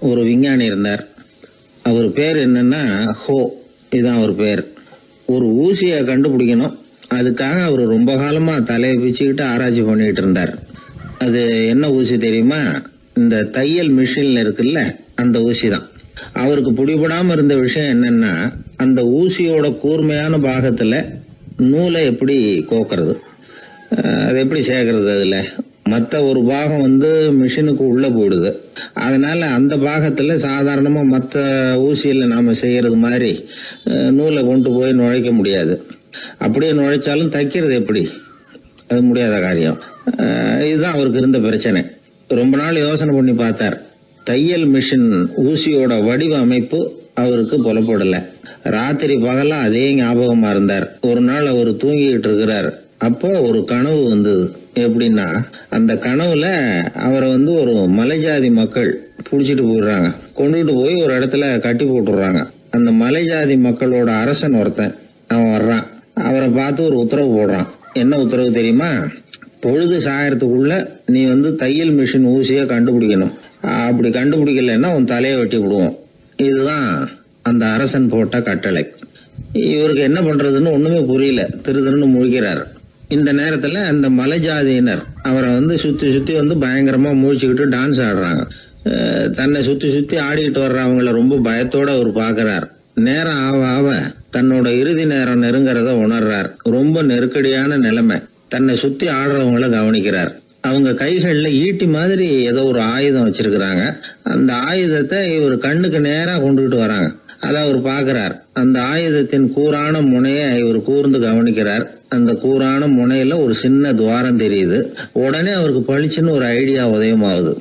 ஒரு விஞ்ஞானி இருந்தார். அவர் பேர் என்னன்னா ஹோ, இதுதான் அவர் பேர். ஒரு ஊசியை கண்டுபிடிக்கணும், அதுக்காக அவர் ரொம்ப காலமா தலையை பிச்சுக்கிட்டு ஆராய்ச்சி பண்ணிட்டு இருந்தார். அது என்ன ஊசி தெரியுமா? இந்த தையல் மிஷின்ல இருக்குல்ல, அந்த ஊசி தான். அவருக்கு பிடிபடாம இருந்த விஷயம் என்னன்னா, அந்த ஊசியோட கூர்மையான பாகத்துல நூலை எப்படி கோக்கிறது, அது எப்படி சேர்க்கறது. அதுல மற்ற ஒரு பாகம் மிஷினுக்கு உள்ள போயிடுது. அதனால அந்த பாகத்துல சாதாரணமா மற்ற ஊசியில நாம செய்யறது மாதிரி நூலை கொண்டு போய் நுழைக்க முடியாது. அப்படியே நுழைச்சாலும் தைக்கிறது எப்படி, அது முடியாத காரியம். இதுதான் அவருக்கு இருந்த பிரச்சனை. ரொம்ப நாள் யோசனை பண்ணி பார்த்தார். தையல் மிஷின் ஊசியோட வடிவ அமைப்பு அவருக்கு புலப்படல. ராத்திரி பகலா அதே ஞாபகமா இருந்தார். ஒரு நாள் அவர் தூங்கிட்டு இருக்கிறார். அப்போ ஒரு கனவு வந்தது. எப்படின்னா, அந்த கனவுல அவரை ஒரு மலைஜாதி மக்கள் புடிச்சிட்டு போயிடுறாங்க. கொண்டுகிட்டு போய் ஒரு இடத்துல கட்டி போட்டுடுறாங்க. அந்த மலைஜாதி மக்களோட அரசன் ஒருத்தன் அவன் வர்றான். அவரை பார்த்து ஒரு உத்தரவு போடுறான். என்ன உத்தரவு தெரியுமா? பொழுது சாயறதுக்குள்ள நீ தையல் மிஷின் ஊசியை கண்டுபிடிக்கணும். அப்படி கண்டுபிடிக்கலன்னா உன் தலையை வெட்டி விடுவோம். இதுதான் அந்த அரசன் போட்ட கட்டளை. இவருக்கு என்ன பண்றதுன்னு ஒண்ணுமே புரியல. திருன்னு முழிக்கிறார். இந்த நேரத்துல அந்த மலைஜாதியினர் அவரை சுத்தி சுத்தி பயங்கரமா முழிச்சுக்கிட்டு டான்ஸ் ஆடுறாங்க. தன்னை சுத்தி சுத்தி ஆடிக்கிட்டு வர்றவங்கள ரொம்ப பயத்தோட அவர் பாக்குறார். நேரம் ஆவ ஆவ தன்னோட இறுதி நேரம் நெருங்கிறத உணர்றார். ரொம்ப நெருக்கடியான நிலைமை. தன்னை சுத்தி ஆடுறவங்கள கவனிக்கிறார். அவங்க கைகள்ல ஈட்டி மாதிரி ஏதோ ஒரு ஆயுதம் வச்சிருக்கிறாங்க. அந்த ஆயுதத்தை இவர் கண்ணுக்கு நேரா கொண்டுகிட்டு வராங்க. அதை அவர் பாக்குறார். அந்த ஆயுதத்தின் கூரான முனைய இவர் கூர்ந்து கவனிக்கிறார். அந்த கூரான முனையில ஒரு சின்ன துவாரம் தெரியுது. உடனே அவருக்கு பளிச்சுன்னு ஒரு ஐடியா உதயமாகுது.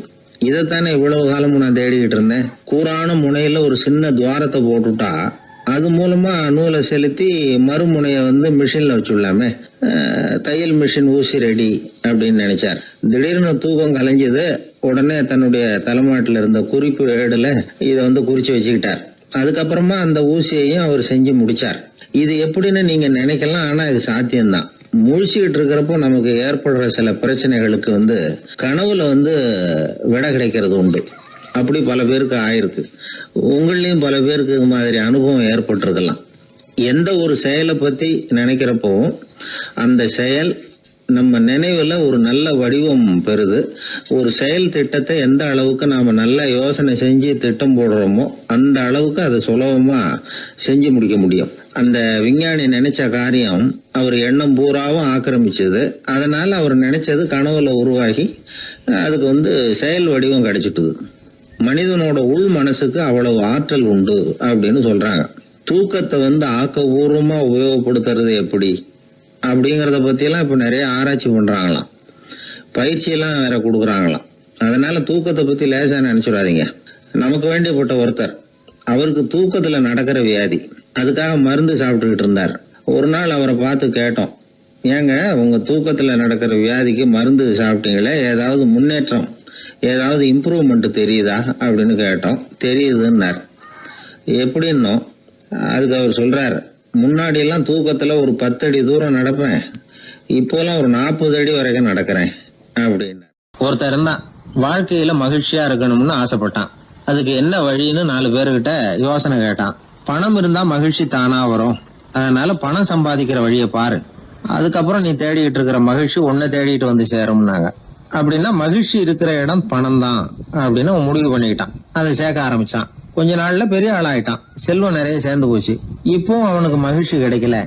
இதைத்தானே இவ்வளவு காலமும் நான் தேடிக்கிட்டு இருந்தேன். கூரான முனையில ஒரு சின்ன துவாரத்தை போட்டுட்டா அது மூலமா நூலை செலுத்தி மறுமுனைய மிஷின்ல வச்சுடலாமே. தையல் மிஷின் ஊசி ரெடி அப்படின்னு நினைச்சார். திடீர்னு தூக்கம் கலைஞ்சது. உடனே தன்னுடைய தலைமாட்டில் இருந்த குறிப்பு ஏடுல இதை குறிச்சு வச்சுக்கிட்டார். அதுக்கப்புறமா அந்த ஊசியையும் அவர் செஞ்சு முடிச்சார். இது எப்படின்னு நீங்க நினைக்கலாம், ஆனா இது சாத்தியம்தான். முழிச்சுக்கிட்டு இருக்கிறப்போ நமக்கு ஏற்படுற சில பிரச்சனைகளுக்கு கனவுல விட கிடைக்கிறது உண்டு. அப்படி பல பேருக்கு ஆயிருக்கு. உங்களையும் பல பேருக்கு இது மாதிரி அனுபவம் ஏற்பட்டிருக்கலாம். எந்த ஒரு செயலை பத்தி நினைக்கிறப்பவும் அந்த செயல் நம்ம நினைவுல ஒரு நல்ல வடிவம் பெறுது. ஒரு செயல் திட்டத்தை எந்த அளவுக்கு நாம நல்ல யோசனை செஞ்சு திட்டம் போடுறோமோ அந்த அளவுக்கு அதை சுலபமா செஞ்சு முடிக்க முடியும். அந்த விஞ்ஞானி நினைச்ச காரியம் அவர் எண்ணம் பூராவும் ஆக்கிரமிச்சது. அதனால அவர் நினைச்சது கனவுல உருவாகி அதுக்கு செயல் வடிவம் கிடைச்சிட்டுது. மனிதனோட உள் மனசுக்கு அவ்வளவு ஆற்றல் உண்டு அப்படின்னு சொல்றாங்க. தூக்கத்தை ஆக்கபூர்வமா உபயோகப்படுத்துறது எப்படி அப்படிங்கறத பத்தி எல்லாம் இப்ப நிறைய ஆராய்ச்சி பண்றாங்களாம். பயிற்சி எல்லாம் வேற கொடுக்குறாங்களாம். அதனால தூக்கத்தை பத்தி லேசா நினைச்சுடாதீங்க. நமக்கு வேண்டியப்பட்ட ஒருத்தர், அவருக்கு தூக்கத்துல நடக்கிற வியாதி, அதுக்காக மருந்து சாப்பிட்டுக்கிட்டு இருந்தார். ஒரு நாள் அவரை பார்த்து கேட்டோம், ஏங்க உங்க தூக்கத்துல நடக்கிற வியாதிக்கு மருந்து சாப்பிட்டீங்களே, ஏதாவது முன்னேற்றம், ஏதாவது இம்ப்ரூவ்மெண்ட் தெரியுதா அப்படின்னு கேட்டோம். தெரியுதுன்னார். எப்படின்னோ அதுக்கு அவர் சொல்றாரு, முன்னாடி எல்லாம் தூக்கத்துல ஒரு 10 அடி தூரம் நடப்பேன், இப்போலாம் ஒரு 40 அடி வரைக்கும் நடக்கிறேன் அப்படின்னு. ஒருத்தர் இருந்தான், வாழ்க்கையில மகிழ்ச்சியா இருக்கணும்னு ஆசைப்பட்டான். அதுக்கு என்ன வழின்னு 4 பேருகிட்ட யோசனை கேட்டான். பணம் இருந்தா மகிழ்ச்சி தானா வரும், அதனால பணம் சம்பாதிக்கிற வழியை பாரு, அதுக்கப்புறம் நீ தேடிட்டு இருக்கிற மகிழ்ச்சி உன்னை தேடிட்டு வந்து சேரும்னாங்க. அப்படின்னா மகிழ்ச்சி இருக்கிற இடம் பணம் தான் அப்படின்னு அவன் முடிவு பண்ணிக்கிட்டான். அதை சேர்க்க ஆரம்பிச்சான். கொஞ்ச நாள்ல பெரிய ஆளாயிட்டான். செல்வம் நிறைய சேர்ந்து போச்சு. இப்போ அவனுக்கு மகிழ்ச்சி கிடைக்கல.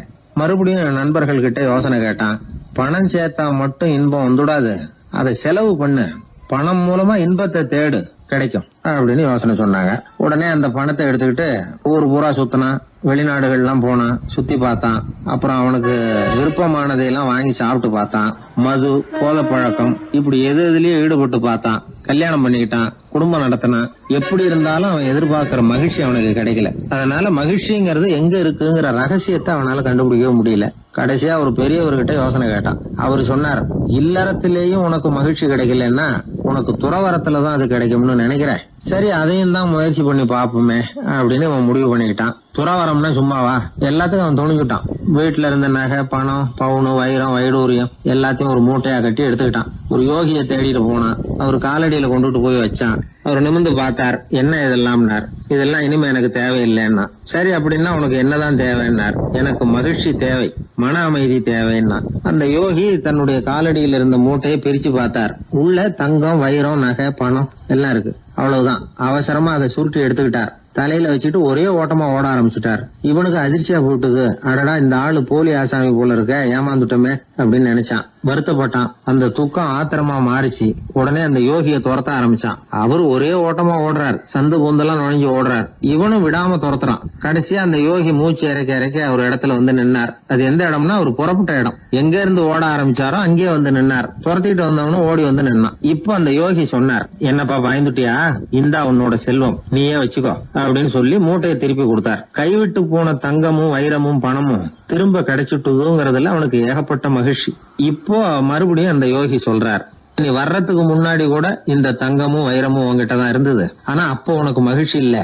மறுபடியும் நண்பர்கள் கிட்ட யோசனை கேட்டான். பணம் சேர்த்தா மட்டும் இன்பம் வந்துடாது, அதை செலவு பண்ணு, பணம் மூலமா இன்பத்தை தேடு, கிடைக்கும் அப்படின்னு யோசனை சொன்னாங்க. உடனே அந்த பணத்தை எடுத்துக்கிட்டு ஊர் பூரா சுத்தினான். வெளிநாடுகள்லாம் போனான், சுத்தி பார்த்தான். அப்புறம் அவனுக்கு விருப்பமானதையெல்லாம் வாங்கி சாப்பிட்டு பார்த்தான். மது, போதை பழக்கம், இப்படி எதுலயும் ஈடுபட்டு பார்த்தான். கல்யாணம் பண்ணிக்கிட்டான், குடும்பம் நடத்தினான். எப்படி இருந்தாலும் அவன் எதிர்பார்க்கிற மகிழ்ச்சி அவனுக்கு கிடைக்கல. அதனால மகிழ்ச்சிங்கிறது எங்க இருக்குங்கிற ரகசியத்தை அவனால கண்டுபிடிக்கவே முடியல. கடைசியா ஒரு பெரியவர்கிட்ட யோசனை கேட்டான். அவரு சொன்னார், இல்லறத்திலேயும் உனக்கு மகிழ்ச்சி கிடைக்கலன்னா உனக்கு துறவரத்துலதான் அது கிடைக்கும்னு நினைக்கிறேன். சரி, அதையும் தான் முயற்சி பண்ணி பாப்போமே அப்படின்னு அவன் முடிவு பண்ணிக்கிட்டான். துறவரம்னா சும்மாவா? எல்லாத்துக்கும் அவன் துணிஞ்சுட்டான். வீட்டுல இருந்த நகை, பணம், பவுனு, வைரம், வைடூரியம் எல்லாத்தையும் ஒரு மூட்டையா கட்டி எடுத்துக்கிட்டான். ஒரு யோகியை தேடிட்டு போனான். அவர் காலடியில கொண்டுட்டு போய் வச்சான். அவர் நிமிர்ந்து பார்த்தார். என்ன இதெல்லாம்னார். இதெல்லாம் இனிமே எனக்கு தேவையில்லைன்னா. சரி, அப்படின்னா உனக்கு என்னதான் தேவைன்னார். எனக்கு மகிழ்ச்சி தேவை, மன அமைதி தேவைன்னா. அந்த யோகி தன்னுடைய காலடியில் இருந்த மூட்டையை பிரிச்சு பார்த்தார். உள்ள தங்கம், வைரம், நகை, பணம் எல்லாம் இருக்கு. அவ்வளவுதான். அவசரமா அதை சுருட்டி எடுத்துக்கிட்டார். தலையில வச்சுட்டு ஒரே ஓட்டமா ஓட ஆரம்பிச்சுட்டார். இவனுக்கு அதிர்ச்சியா போட்டுது. அடடா, இந்த ஆளு போலி ஆசாமி போல இருக்க, ஏமாந்துட்டோமே அப்படின்னு நினைச்சான். வருத்தப்பட்டான். அந்த துக்கம் ஆத்திரமா மாறிச்சு. உடனே அந்த யோகியை துரத்த ஆரம்பிச்சான். அவரு ஒரே ஓட்டமா ஓடுறார். சந்து பூந்தெல்லாம் நுழைஞ்சு ஓடுறார். இவனும் விடாம துரத்துறான். கடைசியா அந்த யோகி மூச்சு இறக்க இறக்க ஒரு இடத்துல வந்து நின்னார். அது எந்த இடம்னா ஒரு புறப்பட்ட இடம். எங்க இருந்து ஓட ஆரம்பிச்சாரோ அங்கே வந்து நின்னார். துரத்திட்டு வந்தவனும் ஓடி வந்து நின்னான். இப்ப அந்த யோகி சொன்னார், என்னப்பா பயந்துட்டியா? இந்தா உன்னோட செல்வம், நீயே வச்சுக்கோ அப்படின்னு சொல்லி மூட்டையை திருப்பி கொடுத்தார். கைவிட்டு போன தங்கமும், வைரமும், பணமும் திரும்ப கிடைச்சிட்டுதுங்கிறதுல அவனுக்கு ஏகப்பட்ட மகிழ்ச்சி. இப்போ மறுபடியும் அந்த யோகி சொல்றார், நீ வர்றதுக்கு முன்னாடி கூட இந்த தங்கமும் வைரமும் உங்ககிட்டதான் இருந்தது. ஆனா அப்போ உனக்கு மகிழ்ச்சி இல்ல.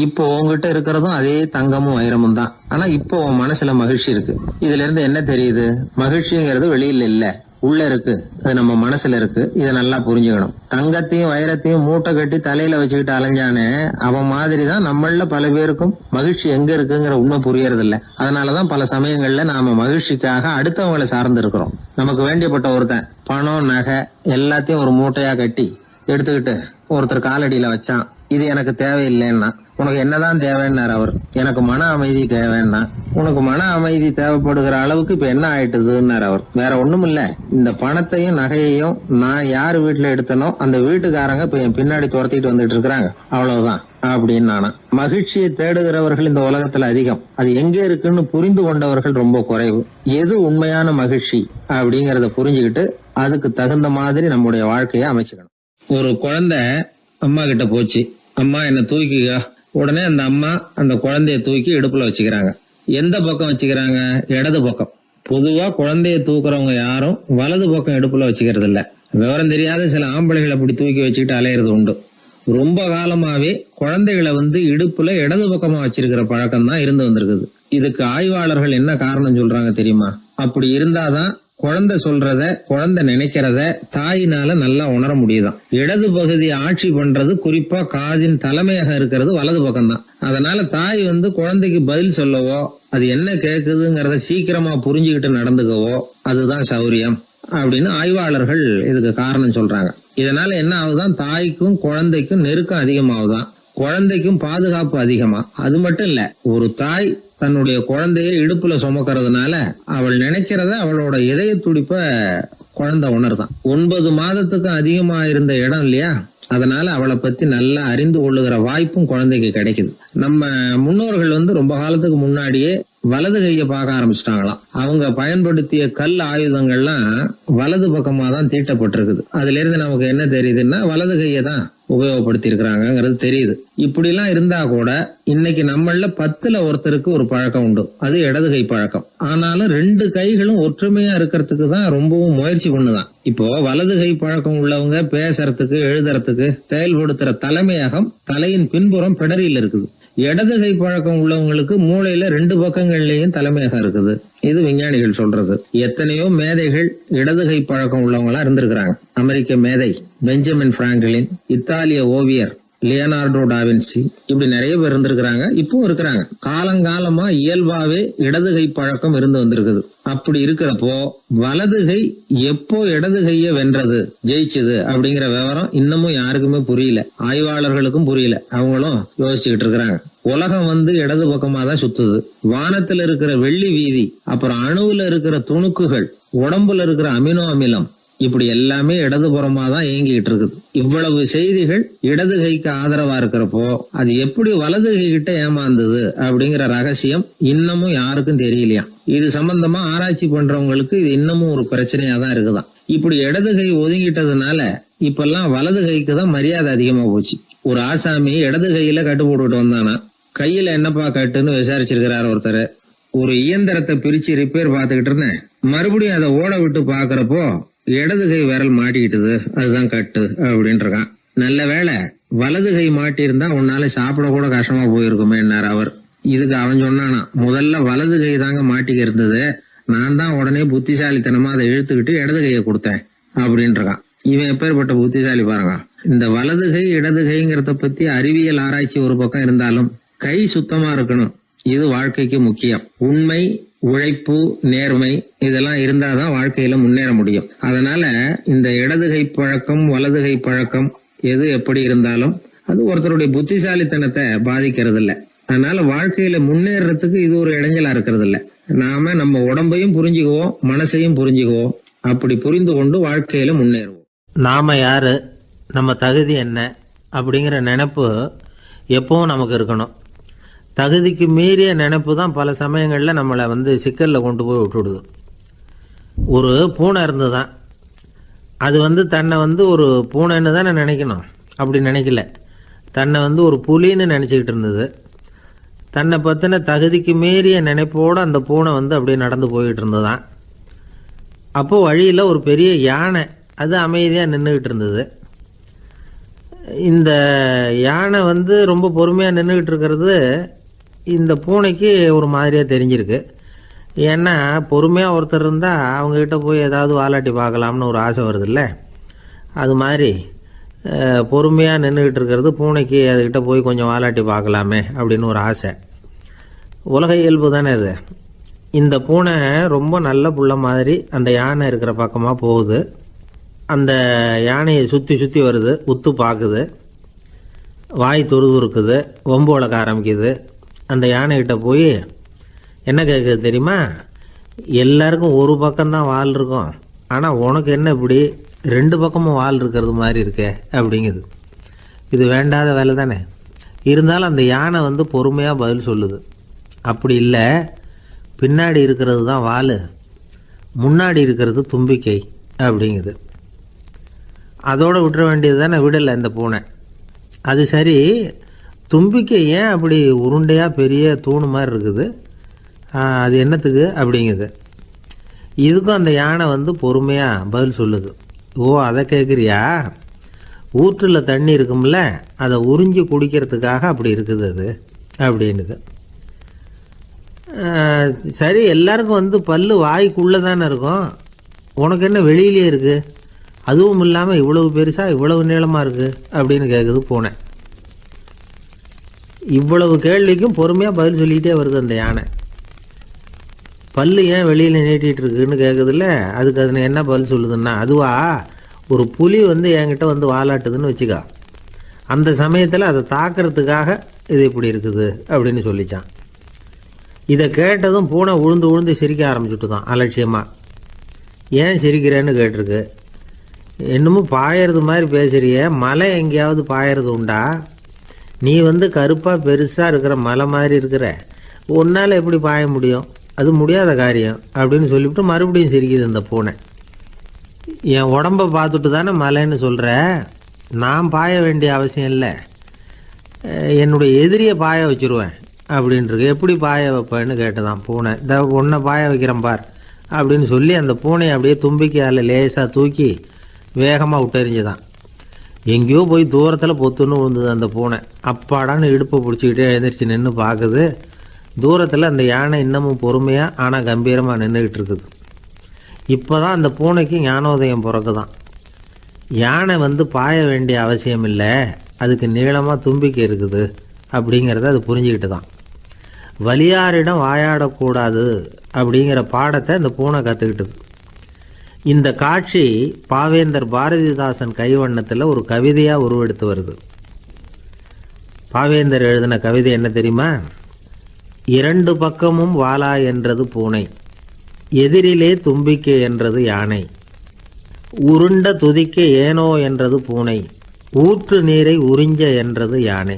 இப்போ உங்ககிட்ட இருக்கிறதும் அதே தங்கமும் வைரமும் தான். ஆனா இப்போ உன் மனசுல மகிழ்ச்சி இருக்கு. இதுல இருந்து என்ன தெரியுது? மகிழ்ச்சிங்கிறது வெளியில இல்ல, உள்ள இருக்கு. அது நம்ம மனசுல இருக்கு. இதை நல்லா புரிஞ்சுக்கணும். தங்கத்தையும் வைரத்தையும் மூட்டை கட்டி தலையில வச்சுக்கிட்டு அலைஞ்சானே, அவன் மாதிரிதான் நம்மள பல பேருக்கும் மகிழ்ச்சி எங்க இருக்குங்கிற உண்மை புரியறது இல்ல. அதனாலதான் பல சமயங்கள்ல நாம மகிழ்ச்சிக்காக அடுத்தவங்களை சார்ந்து இருக்கிறோம். நமக்கு வேண்டியப்பட்ட ஒருத்தன் பணம், நகை எல்லாத்தையும் ஒரு மூட்டையா கட்டி எடுத்துக்கிட்டு ஒருத்தர் காலடியில வச்சான். இது எனக்கு தேவையில்லைன்னா. உனக்கு என்னதான் தேவைன்னார் அவர். எனக்கு மன அமைதி தேவைன்னா. உனக்கு மன அமைதி தேவைப்படுகிற அளவுக்கு இப்ப என்ன ஆயிட்டுதுன்னார் அவர். வேற ஒண்ணும் இல்ல, இந்த பணத்தையும் நகையையும் நான் யாரு வீட்டுல எடுத்தனோ அந்த வீட்டுக்காரங்க இப்ப என் பின்னாடி துரத்திட்டு வந்துட்டு இருக்கிறாங்க, அவ்வளவுதான் அப்படின்னு நானா. மகிழ்ச்சியை தேடுகிறவர்கள் இந்த உலகத்துல அதிகம். அது எங்க இருக்குன்னு புரிந்து கொண்டவர்கள் ரொம்ப குறைவு. எது உண்மையான மகிழ்ச்சி அப்படிங்கறத புரிஞ்சுக்கிட்டு அதுக்கு தகுந்த மாதிரி நம்முடைய வாழ்க்கையை அமைச்சுக்கணும். ஒரு குழந்தை அம்மா கிட்ட போச்சு, அம்மா என்ன தூக்கிக்க. உடனே அந்த அம்மா அந்த குழந்தைய தூக்கி இடுப்புல வச்சுக்கிறாங்க. எந்த பக்கம் வச்சுக்கிறாங்க? இடது பக்கம். பொதுவா குழந்தைய தூக்குறவங்க யாரும் வலது பக்கம் இடுப்புல வச்சுக்கிறது இல்ல. விவரம் தெரியாத சில ஆம்பளைகளை அப்படி தூக்கி வச்சுக்கிட்டு அலையிறது உண்டு. ரொம்ப காலமாவே குழந்தைகளை இடுப்புல இடது பக்கமா வச்சிருக்கிற பழக்கம் தான் இருந்து வந்திருக்குது. இதுக்கு ஆய்வாளர்கள் என்ன காரணம் சொல்றாங்க தெரியுமா? அப்படி இருந்தாதான் குழந்தை சொல்றத, குழந்தை நினைக்கிறத தாயினால நல்லா உணர முடியுதாம். இடது பகுதி ஆட்சி பண்றது, குறிப்பா காதின் தலைமையாக இருக்கிறது வலது பக்கம் தான். அதனால தாய் குழந்தைக்கு பதில் சொல்லவோ, அது என்ன கேக்குதுங்கிறத சீக்கிரமா புரிஞ்சுக்கிட்டு நடந்துக்கவோ அதுதான் சௌரியம் அப்படின்னு ஆய்வாளர்கள் இதுக்கு காரணம் சொல்றாங்க. இதனால என்ன ஆகுதான்? தாய்க்கும் குழந்தைக்கும் நெருக்கம் அதிகமாகுதான், குழந்தைக்கும் பாதுகாப்பு அதிகமா. அது மட்டும் இல்ல, ஒரு தாய் தன்னுடைய குழந்தைய இடுப்புல சுமக்கிறதுனால அவள் நினைக்கிறத, அவளோட இதய துடிப்ப குழந்தை உணர்தான். 9 மாதத்துக்கு அதிகமா இருந்த இடம் இல்லையா, அதனால அவளை பத்தி நல்லா அறிந்து கொள்ளுகிற வாய்ப்பும் குழந்தைக்கு கிடைக்குது. நம்ம முன்னோர்கள் ரொம்ப காலத்துக்கு முன்னாடியே வலது கையை பார்க்க ஆரம்பிச்சிட்டாங்களாம். அவங்க பயன்படுத்திய கல் ஆயுதங்கள்லாம் வலது பக்கமா தான் தீட்டப்பட்டிருக்குது. அதுல இருந்து நமக்கு என்ன தெரியுதுன்னா, வலது கையை தான் உபயோகப்படுத்தி இருக்கிறாங்கிறது தெரியுது. இப்படி எல்லாம் இருந்தா கூட இன்னைக்கு நம்மள 10ல் ஒருத்தருக்கு ஒரு பழக்கம் உண்டு, அது இடது கை பழக்கம். ஆனாலும் 2 கைகளும் ஒற்றுமையா இருக்கிறதுக்கு தான் ரொம்பவும் முயற்சி பண்ணுதான். இப்போ வலது கை பழக்கம் உள்ளவங்க பேசுறதுக்கு, எழுதுறதுக்கு, செயல்படுத்துற தலைமையகம் தலையின் பின்புறம் பிடரியில் இருக்குது. இடது கை பழக்கம் உள்ளவங்களுக்கு மூளையில 2 பக்கங்கள்லயும் தலைமையகம் இருக்குது. இது விஞ்ஞானிகள் சொல்றது. எத்தனையோ மேதைகள் இடது கை பழக்கம் உள்ளவங்களா இருந்திருக்கிறாங்க. அமெரிக்க மேதை பெஞ்சமின் பிராங்கிலின், இத்தாலிய ஓவியர் லியோனார்டோ டாவின்சி, இப்படி நிறைய பேர் இருந்திருக்கிறாங்க, இப்பவும் இருக்கிறாங்க. காலங்காலமா இயல்பாவே இடது கை பழக்கம் இருந்து வந்திருக்குது. அப்படி இருக்கிறப்போ வலது கை எப்போ இடது கைய வென்றது, ஜெயிச்சது அப்படிங்கிற விவரம் இன்னமும் யாருக்குமே புரியல. ஆய்வாளர்களுக்கும் புரியல. அவங்களும் யோசிச்சுக்கிட்டு இருக்கிறாங்க. உலகம் இடது பக்கமா தான் சுத்துது. வானத்துல இருக்கிற வெள்ளி வீதி, அப்புறம் அணுவுல இருக்கிற துணுக்குகள், உடம்புல இருக்கிற அமினோ அமிலம், இப்படி எல்லாமே இடதுபுறமா தான் இயங்கிட்டு இருக்குது. இவ்வளவு செய்திகள் இடது கைக்கு ஆதரவா இருக்கிறப்போ அது எப்படி வலது கை கிட்ட ஏமாந்தது அப்படிங்கிற ரகசியம் இன்னமும் யாருக்கும் தெரியலையா. இது சம்பந்தமா ஆராய்ச்சி பண்றவங்களுக்கு இது இன்னமும் ஒரு பிரச்சனையா தான் இருக்குதான். இப்படி இடது கை ஒதுங்கிட்டதுனால இப்பெல்லாம் வலது கைக்கு தான் மரியாதை அதிகமா போச்சு. ஒரு ஆசாமி இடது கையில கட்டு போட்டுட்டு வந்தானா, கையில என்னப்பா கட்டுன்னு விசாரிச்சிருக்கிறாரு ஒருத்தர். ஒரு இயந்திரத்தை பிரிச்சு ரிப்பேர் பார்த்துக்கிட்டு இருந்தேன், மறுபடியும் அதை ஓட விட்டு பாக்குறப்போ இடது கை விரல் மாட்டிக்கிட்டது, அதுதான் கட்டு அப்படின்னு இருக்கான். நல்ல வேளை வலது கை மாட்டி இருந்தா உன்னால சாப்பிட கூட கஷ்டமா போயிருக்குமே என்னார் அவர். இதுக்கு அவன் சொன்னானா, முதல்ல வலது கை தாங்க மாட்டிக்க இருந்தது, நான் தான் உடனே புத்திசாலித்தனமா அதை இழுத்துக்கிட்டு இடது கையை கொடுத்தேன் அப்படின்றான். இவன் எப்பேற்பட்ட புத்திசாலி பாருங்க. இந்த வலது கை இடது கைங்கிறத பத்தி அறிவியல் ஆராய்ச்சி ஒரு பக்கம் இருந்தாலும் கை சுத்தமா இருக்கணும், இது வாழ்க்கைக்கு முக்கியம். உண்மை, உழைப்பு, நேர்மை இதெல்லாம் இருந்தாதான் வாழ்க்கையில முன்னேற முடியும். அதனால இந்த இடது கை பழக்கம் வலது கை பழக்கம் எது எப்படி இருந்தாலும் அது ஒருத்தருடைய புத்திசாலித்தனத்தை பாதிக்கிறது இல்ல. அதனால வாழ்க்கையில முன்னேறதுக்கு இது ஒரு இடைஞ்சலா இருக்கிறது இல்ல. நாம நம்ம உடம்பையும் புரிஞ்சுக்குவோம், மனசையும் புரிஞ்சுக்குவோம். அப்படி புரிந்து கொண்டு வாழ்க்கையில முன்னேறுவோம். நாம யாரு, நம்ம தகுதி என்ன அப்படிங்கிற நினைப்பு எப்பவும் நமக்கு இருக்கணும். தகுதிக்கு மீறிய நினைப்பு தான் பல சமயங்களில் நம்மளை சிக்கலில் கொண்டு போய் விட்டுடுது. ஒரு பூனை இருந்து தான் அது தன்னை ஒரு பூனைன்னு தானே நினைக்கணும், அப்படி நினைக்கல. தன்னை ஒரு புலின்னு நினச்சிக்கிட்டு இருந்தது. தன்னை பற்றின தகுதிக்கு மீறிய நினைப்போடு அந்த பூனை அப்படியே நடந்து போய்கிட்டு இருந்ததான். அப்போது வழியில் ஒரு பெரிய யானை அது அமைதியாக நின்றுக்கிட்டு இருந்தது. இந்த யானை ரொம்ப பொறுமையாக நின்றுக்கிட்டு இருக்கிறது இந்த பூனைக்கு ஒரு மாதிரியாக தெரிஞ்சிருக்கு. ஏன்னா பொறுமையாக ஒருத்தர் இருந்தால் அவங்கக்கிட்ட போய் ஏதாவது வாலாட்டி பார்க்கலாம்னு ஒரு ஆசை வருதில்ல. அது மாதிரி பொறுமையாக நின்றுக்கிட்டு இருக்கிறது பூனைக்கு அதுக்கிட்ட போய் கொஞ்சம் வாலாட்டி பார்க்கலாமே அப்படின்னு ஒரு ஆசை. உலக இயல்பு தானே அது. இந்த பூனை ரொம்ப நல்ல புள்ள மாதிரி அந்த யானை இருக்கிற பக்கமாக போகுது. அந்த யானையை சுற்றி சுற்றி வருது, உத்து பார்க்குது, வாய் துருதுருக்குது, வம்பு வளர்க்க ஆரம்பிக்குது. அந்த யானைகிட்ட போய் என்ன கேட்குது தெரியுமா? எல்லாருக்கும் ஒரு பக்கம்தான் வால் இருக்கும், ஆனால் உனக்கு என்ன இப்படி ரெண்டு பக்கமும் வால் இருக்கிறது மாதிரி இருக்கே அப்படிங்குது. இது வேண்டாத வேலை தானே. இருந்தாலும் அந்த யானை பொறுமையாக பதில் சொல்லுது. அப்படி இல்லை, பின்னாடி இருக்கிறது தான் வால், முன்னாடி இருக்கிறது தும்பிக்கை அப்படிங்குது. அதோடு விட்டுற வேண்டியது தானே, விடலை இந்த பூனை. அது சரி, தும்பிக்கை ஏன் அப்படி உருண்டையாக பெரிய தூணு மாதிரி இருக்குது, அது என்னத்துக்கு அப்படிங்குது. இதுக்கும் அந்த யானை பொறுமையாக பதில் சொல்லுது. ஓ, அதை கேட்குறியா? ஊற்றில் தண்ணி இருக்கும்ல, அதை உறிஞ்சி குடிக்கிறதுக்காக அப்படி இருக்குது அது அப்படின்னுது. சரி, எல்லாருக்கும் பல்லு வாய்க்குள்ளே தானே இருக்கும், உனக்கு என்ன வெளியிலே இருக்குது, அதுவும் இல்லாமல் இவ்வளவு பெருசாக இவ்வளவு நீளமாக இருக்குது அப்படின்னு கேட்குது பூனை. இவ்வளவு கேள்விக்கும் பொறுமையாக பதில் சொல்லிகிட்டே வருது அந்த யானை. பல்லு ஏன் வெளியில் நீட்டிகிட்டு இருக்குன்னு கேட்குதுல்ல, அதுக்கு அது என்ன பதில் சொல்லுதுன்னா, அதுவா ஒரு புலி என்கிட்ட வாலாட்டுதுன்னு வச்சுக்கா, அந்த சமயத்தில் அதை தாக்கிறதுக்காக இது இப்படி இருக்குது அப்படின்னு சொல்லிச்சான். இதை கேட்டதும் பூனை உழுந்து உழுந்து சிரிக்க ஆரம்பிச்சுட்டு தான் அலட்சியமாக. ஏன் சிரிக்கிறேன்னு கேட்டிருக்கு. என்னமோ பாயறது மாதிரி பேசுகிறிய, மலை எங்கேயாவது பாயறது உண்டா? நீ கருப்பாக பெருசாக இருக்கிற மலை மாதிரி இருக்கிற, உன்னால் எப்படி பாய முடியும், அது முடியாத காரியம் அப்படின்னு சொல்லிவிட்டு மறுபடியும் சிரிக்குது இந்த பூனை. என் உடம்பை பார்த்துட்டு தானே மலைன்னு சொல்கிற, நான் பாய வேண்டிய அவசியம் இல்லை, என்னுடைய எதிரியை பாய வச்சுருவேன் அப்படின்ட்டுருக்கு. எப்படி பாய வைப்பேன்னு கேட்டுதான் பூனை. இந்த உன்னை பாய வைக்கிறேன் பார் அப்படின்னு சொல்லி அந்த பூனையை அப்படியே தும்பிக்கையால் லேசாக தூக்கி வேகமாக விட்டெறிஞ்சுதான். எங்கேயோ போய் தூரத்தில் பொத்துன்னு விழுந்தது அந்த பூனை. அப்பாடான்னு இடுப்பை பிடிச்சிக்கிட்டே எழுந்திரிச்சு நின்று பார்க்குது. தூரத்தில் அந்த யானை இன்னமும் பொறுமையாக ஆனால் கம்பீரமாக நின்றுக்கிட்டு இருக்குது. இப்போ தான் அந்த பூனைக்கு ஞானோதயம் பிறக்குதான். யானை பாய வேண்டிய அவசியம் இல்லை, அதுக்கு நீளமாக தும்பிக்கை இருக்குது அப்படிங்கிறத அது புரிஞ்சுக்கிட்டு தான். வலியாரிடம் வாயாடக்கூடாது அப்படிங்கிற பாடத்தை இந்த பூனை கற்றுக்கிட்டது. இந்த காட்சி பாவேந்தர் பாரதிதாசன் கைவண்ணத்தில் ஒரு கவிதையாக உருவெடுத்து வருது. பாவேந்தர் எழுதின கவிதை என்ன தெரியுமா? இரண்டு பக்கமும் வாலா என்றது பூனை, எதிரிலே தும்பிக்கை என்றது யானை, உருண்ட துதிக்க ஏனோ என்றது பூனை, ஊற்று நீரை உறிஞ்ச என்றது யானை,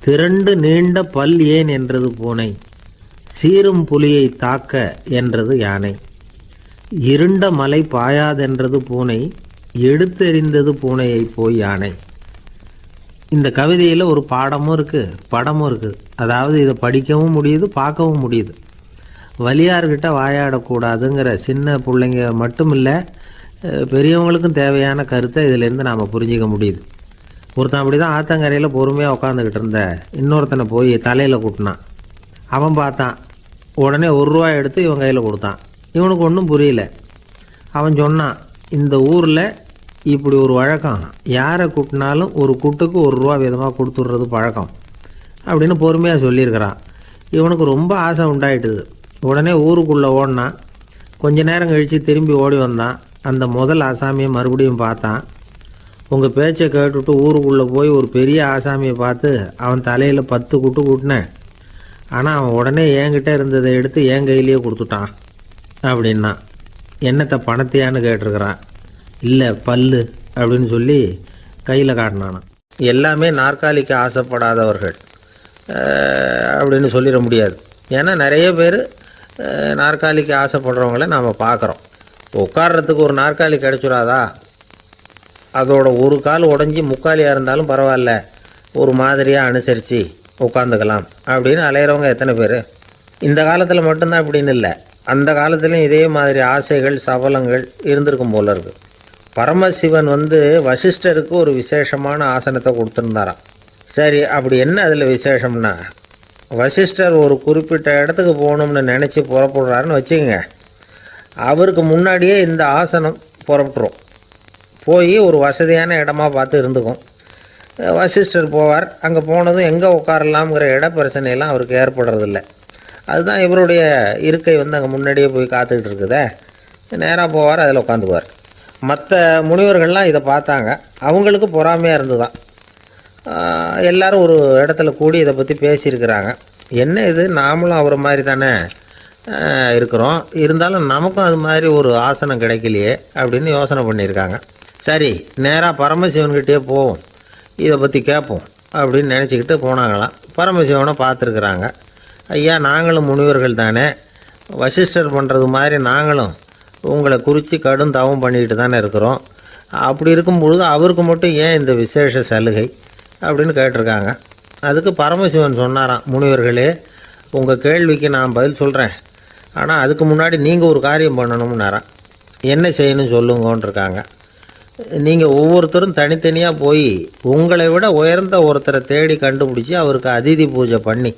திரண்டு நீண்ட பல் ஏன் என்றது பூனை, சீரும் புலியை தாக்க என்றது யானை, இருண்ட மலை பாயாதென்றது பூனை, எடுத்தெறிந்தது பூனையை போய் யானை. இந்த கவிதையில் ஒரு பாடமும் இருக்குது, படமும் இருக்குது. அதாவது இதை படிக்கவும் முடியுது, பார்க்கவும் முடியுது. வலியார்கிட்ட வாயாடக்கூடாதுங்கிற சின்ன பிள்ளைங்க மட்டும் இல்லை, பெரியவங்களுக்கும் தேவையான கருத்தை இதிலேருந்து நாம் புரிஞ்சிக்க முடியுது. ஒருத்தன் அப்படி தான் ஆத்தங்கரையில் பொறுமையாக உட்காந்துக்கிட்டு இருந்த இன்னொருத்தனை போய் தலையில் கூட்டினான். அவன் பார்த்தான். உடனே ₹1 எடுத்து இவன் கையில் கொடுத்தான். இவனுக்கு ஒன்றும் புரியல. அவன் சொன்னான், இந்த ஊரில் இப்படி ஒரு வழக்கம், யாரை கூட்டினாலும் ஒரு கூட்டுக்கு ₹1 வீதமாக கொடுத்துட்றது பழக்கம் அப்படின்னு பொறுமையாக சொல்லியிருக்கிறான். இவனுக்கு ரொம்ப ஆசை உண்டாயிட்டுது. உடனே ஊருக்குள்ளே ஓடினான். கொஞ்ச நேரம் கழித்து திரும்பி ஓடி வந்தான். அந்த முதல் ஆசாமியை மறுபடியும் பார்த்தான். உங்கள் பேச்சை கேட்டுவிட்டு ஊருக்குள்ளே போய் ஒரு பெரிய ஆசாமியை பார்த்து அவன் தலையில் 10 குட்டு கூட்டினேன். ஆனால் அவன் உடனே என்கிட்ட இருந்ததை எடுத்து என் கையிலேயே கொடுத்துட்டான் அப்படின்னா. என்னத்தை பணத்தையான்னு கேட்டிருக்கிறான். இல்லை பல்லு அப்படின்னு சொல்லி கையில் காட்டினானான். எல்லாமே நாற்காலிக்கு ஆசைப்படாதவர்கள் அப்படின்னு சொல்லிட முடியாது. ஏன்னா நிறைய பேர் நாற்காலிக்கு ஆசைப்படுறவங்கள நாம் பார்க்குறோம். உட்கார்றதுக்கு ஒரு நாற்காலி கிடச்சிடாதா, அதோட ஒரு கால் உடஞ்சி முக்காலியாக இருந்தாலும் பரவாயில்ல, ஒரு மாதிரியாக அனுசரித்து உட்காந்துக்கலாம் அப்படின்னு அலையிறவங்க எத்தனை பேர்? இந்த காலத்தில் மட்டும்தான் அப்படின்னு இல்லை, அந்த காலத்துலேயும் இதே மாதிரி ஆசைகள் சபலங்கள் இருந்திருக்கும் போல இருக்குது. பரமசிவன் வசிஷ்டருக்கு ஒரு விசேஷமான ஆசனத்தை கொடுத்துருந்தாராம். சரி, அப்படி என்ன அதில் விசேஷம்னா, வசிஷ்டர் ஒரு குறிப்பிட்ட இடத்துக்கு போகணும்னு நினச்சி புறப்படுறாருன்னு வச்சுக்கோங்க. அவருக்கு முன்னாடியே இந்த ஆசனம் புறப்பட்டுரும். போய் ஒரு வசதியான இடமா பார்த்து இருந்துக்கும். வசிஷ்டர் போவார். அங்கே போனதும் எங்கே உட்காரலாம்ங்கிற இட பிரச்சனையெல்லாம் அவருக்கு ஏற்படுறதில்ல. அதுதான் இவருடைய இருக்கை அங்கே முன்னாடியே போய் காத்துக்கிட்டு இருக்குதே. நேராக போவார், அதில் உட்காந்துக்குவார். மற்ற முனிவர்கள்லாம் இதை பார்த்தாங்க. அவங்களுக்கு பொறாமையாக இருந்துதான். எல்லோரும் ஒரு இடத்துல கூடி இதை பற்றி பேசியிருக்கிறாங்க. என்ன இது, நாமளும் அவரை மாதிரி தானே இருக்கிறோம், இருந்தாலும் நமக்கும் அது மாதிரி ஒரு ஆசனம் கிடைக்கலையே அப்படின்னு யோசனை பண்ணியிருக்காங்க. சரி, நேராக பரமசிவன்கிட்டே போவோம், இதை பற்றி கேட்போம் அப்படின்னு நினச்சிக்கிட்டு போனாங்களாம். பரமசிவனை பார்த்துருக்குறாங்க. ஐயா, நாங்களும் முனிவர்கள் தானே, வசிஷ்டர் பண்ணுறது மாதிரி நாங்களும் உங்களை குறித்து கடும் தவம் பண்ணிக்கிட்டு தானே இருக்கிறோம். அப்படி இருக்கும் பொழுது அவருக்கு மட்டும் ஏன் இந்த விசேஷ சலுகை அப்படின்னு கேட்டிருக்காங்க. அதுக்கு பரமசிவன் சொன்னாராம், முனிவர்களே, உங்கள் கேள்விக்கு நான் பதில் சொல்கிறேன், ஆனால் அதுக்கு முன்னாடி நீங்கள் ஒரு காரியம் பண்ணணும்னாராம். என்ன செய்யணும் சொல்லுங்கன்றிருக்காங்க. நீங்கள் ஒவ்வொருத்தரும் தனித்தனியாக போய் உங்களை விட உயர்ந்த ஒருத்தரை தேடி கண்டுபிடிச்சி அவருக்கு அதிதி பூஜை பண்ணி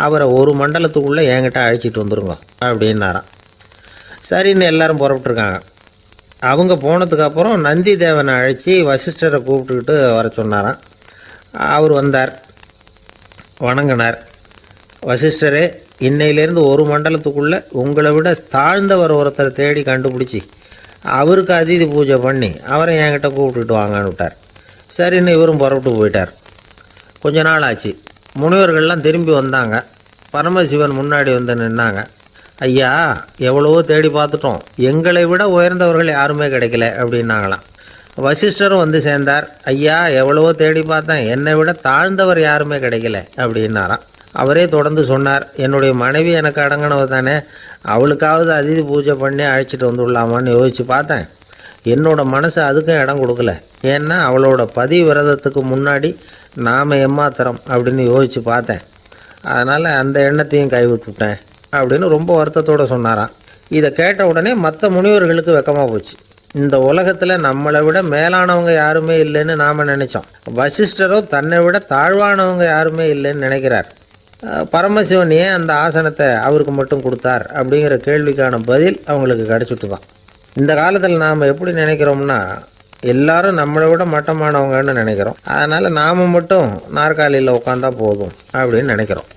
அவரை ஒரு மண்டலத்துக்குள்ளே என்கிட்ட அழைச்சிட்டு வந்துருங்க அப்படின்னாராம். சரின்னு எல்லாரும் புறப்பட்டுருக்காங்க. அவங்க போனதுக்கப்புறம் நந்தி தேவனை அழைச்சி வசிஷ்டரை கூப்பிட்டுக்கிட்டு வர சொன்னாராம். அவர் வந்தார், வணங்கினார். வசிஷ்டரே, இன்னையிலேருந்து ஒரு மண்டலத்துக்குள்ளே உங்களை விட தாழ்ந்தவர் ஒருத்தரை தேடி கண்டுபிடிச்சி அவருக்கு அதிதி பூஜை பண்ணி அவரை என்கிட்ட கூப்பிட்டுட்டு வாங்கன்னு விட்டார். சரின்னு இவரும் புறப்பட்டு போயிட்டார். கொஞ்ச நாள் ஆச்சு. முனிவர்கள்லாம் திரும்பி வந்தாங்க. பரமசிவன் முன்னாடி நின்னாங்க. ஐயா, எவ்வளவோ தேடி பார்த்துட்டோம், எங்களை விட உயர்ந்தவர்கள் யாருமே கிடைக்கல அப்படின்னாங்களாம். வசிஷ்டரும் சேர்ந்தார். ஐயா, எவ்வளவோ தேடி பார்த்தேன், என்னை விட தாழ்ந்தவர் யாருமே கிடைக்கல அப்படின்னாராம். அவரே தொடர்ந்து சொன்னார், என்னுடைய மனைவி எனக்கு அடங்கினவ தானே, அவளுக்காவது அதிதி பூஜை பண்ணி அழைச்சிட்டு வந்துடலாமான்னு யோசித்து பார்த்தேன். என்னோட மனசு அதுக்கும் இடம் கொடுக்கல. ஏன்னா அவளோட விரதத்துக்கு முன்னாடி நாம் ஏமாத்திரம் அப்படின்னு யோசித்து பார்த்தேன். அதனால் அந்த எண்ணத்தையும் கைவிட்டுவிட்டேன் அப்படின்னு ரொம்ப வருத்தத்தோடு சொன்னாராம். இதை கேட்ட உடனே மற்ற முனிவர்களுக்கு வெக்கமாக போச்சு. இந்த உலகத்தில் நம்மளை விட மேலானவங்க யாருமே இல்லைன்னு நாம் நினச்சோம். வசிஷ்டரோ தன்னை விட தாழ்வானவங்க யாருமே இல்லைன்னு நினைக்கிறார். பரமசிவன் ஏன் அந்த ஆசனத்தை அவருக்கு மட்டும் கொடுத்தார் அப்படிங்கிற கேள்விக்கான பதில் அவங்களுக்கு கிடச்சிட்டு தான். இந்த காலத்தில் நாம் எப்படி நினைக்கிறோம்னா, எல்லாரும் நம்மளை விட மட்டமானவங்கன்னு நினைக்கிறோம். அதனால் நாம் மட்டும் நாற்காலியில் உட்காந்தா போதும் அப்படின்னு நினைக்கிறோம்.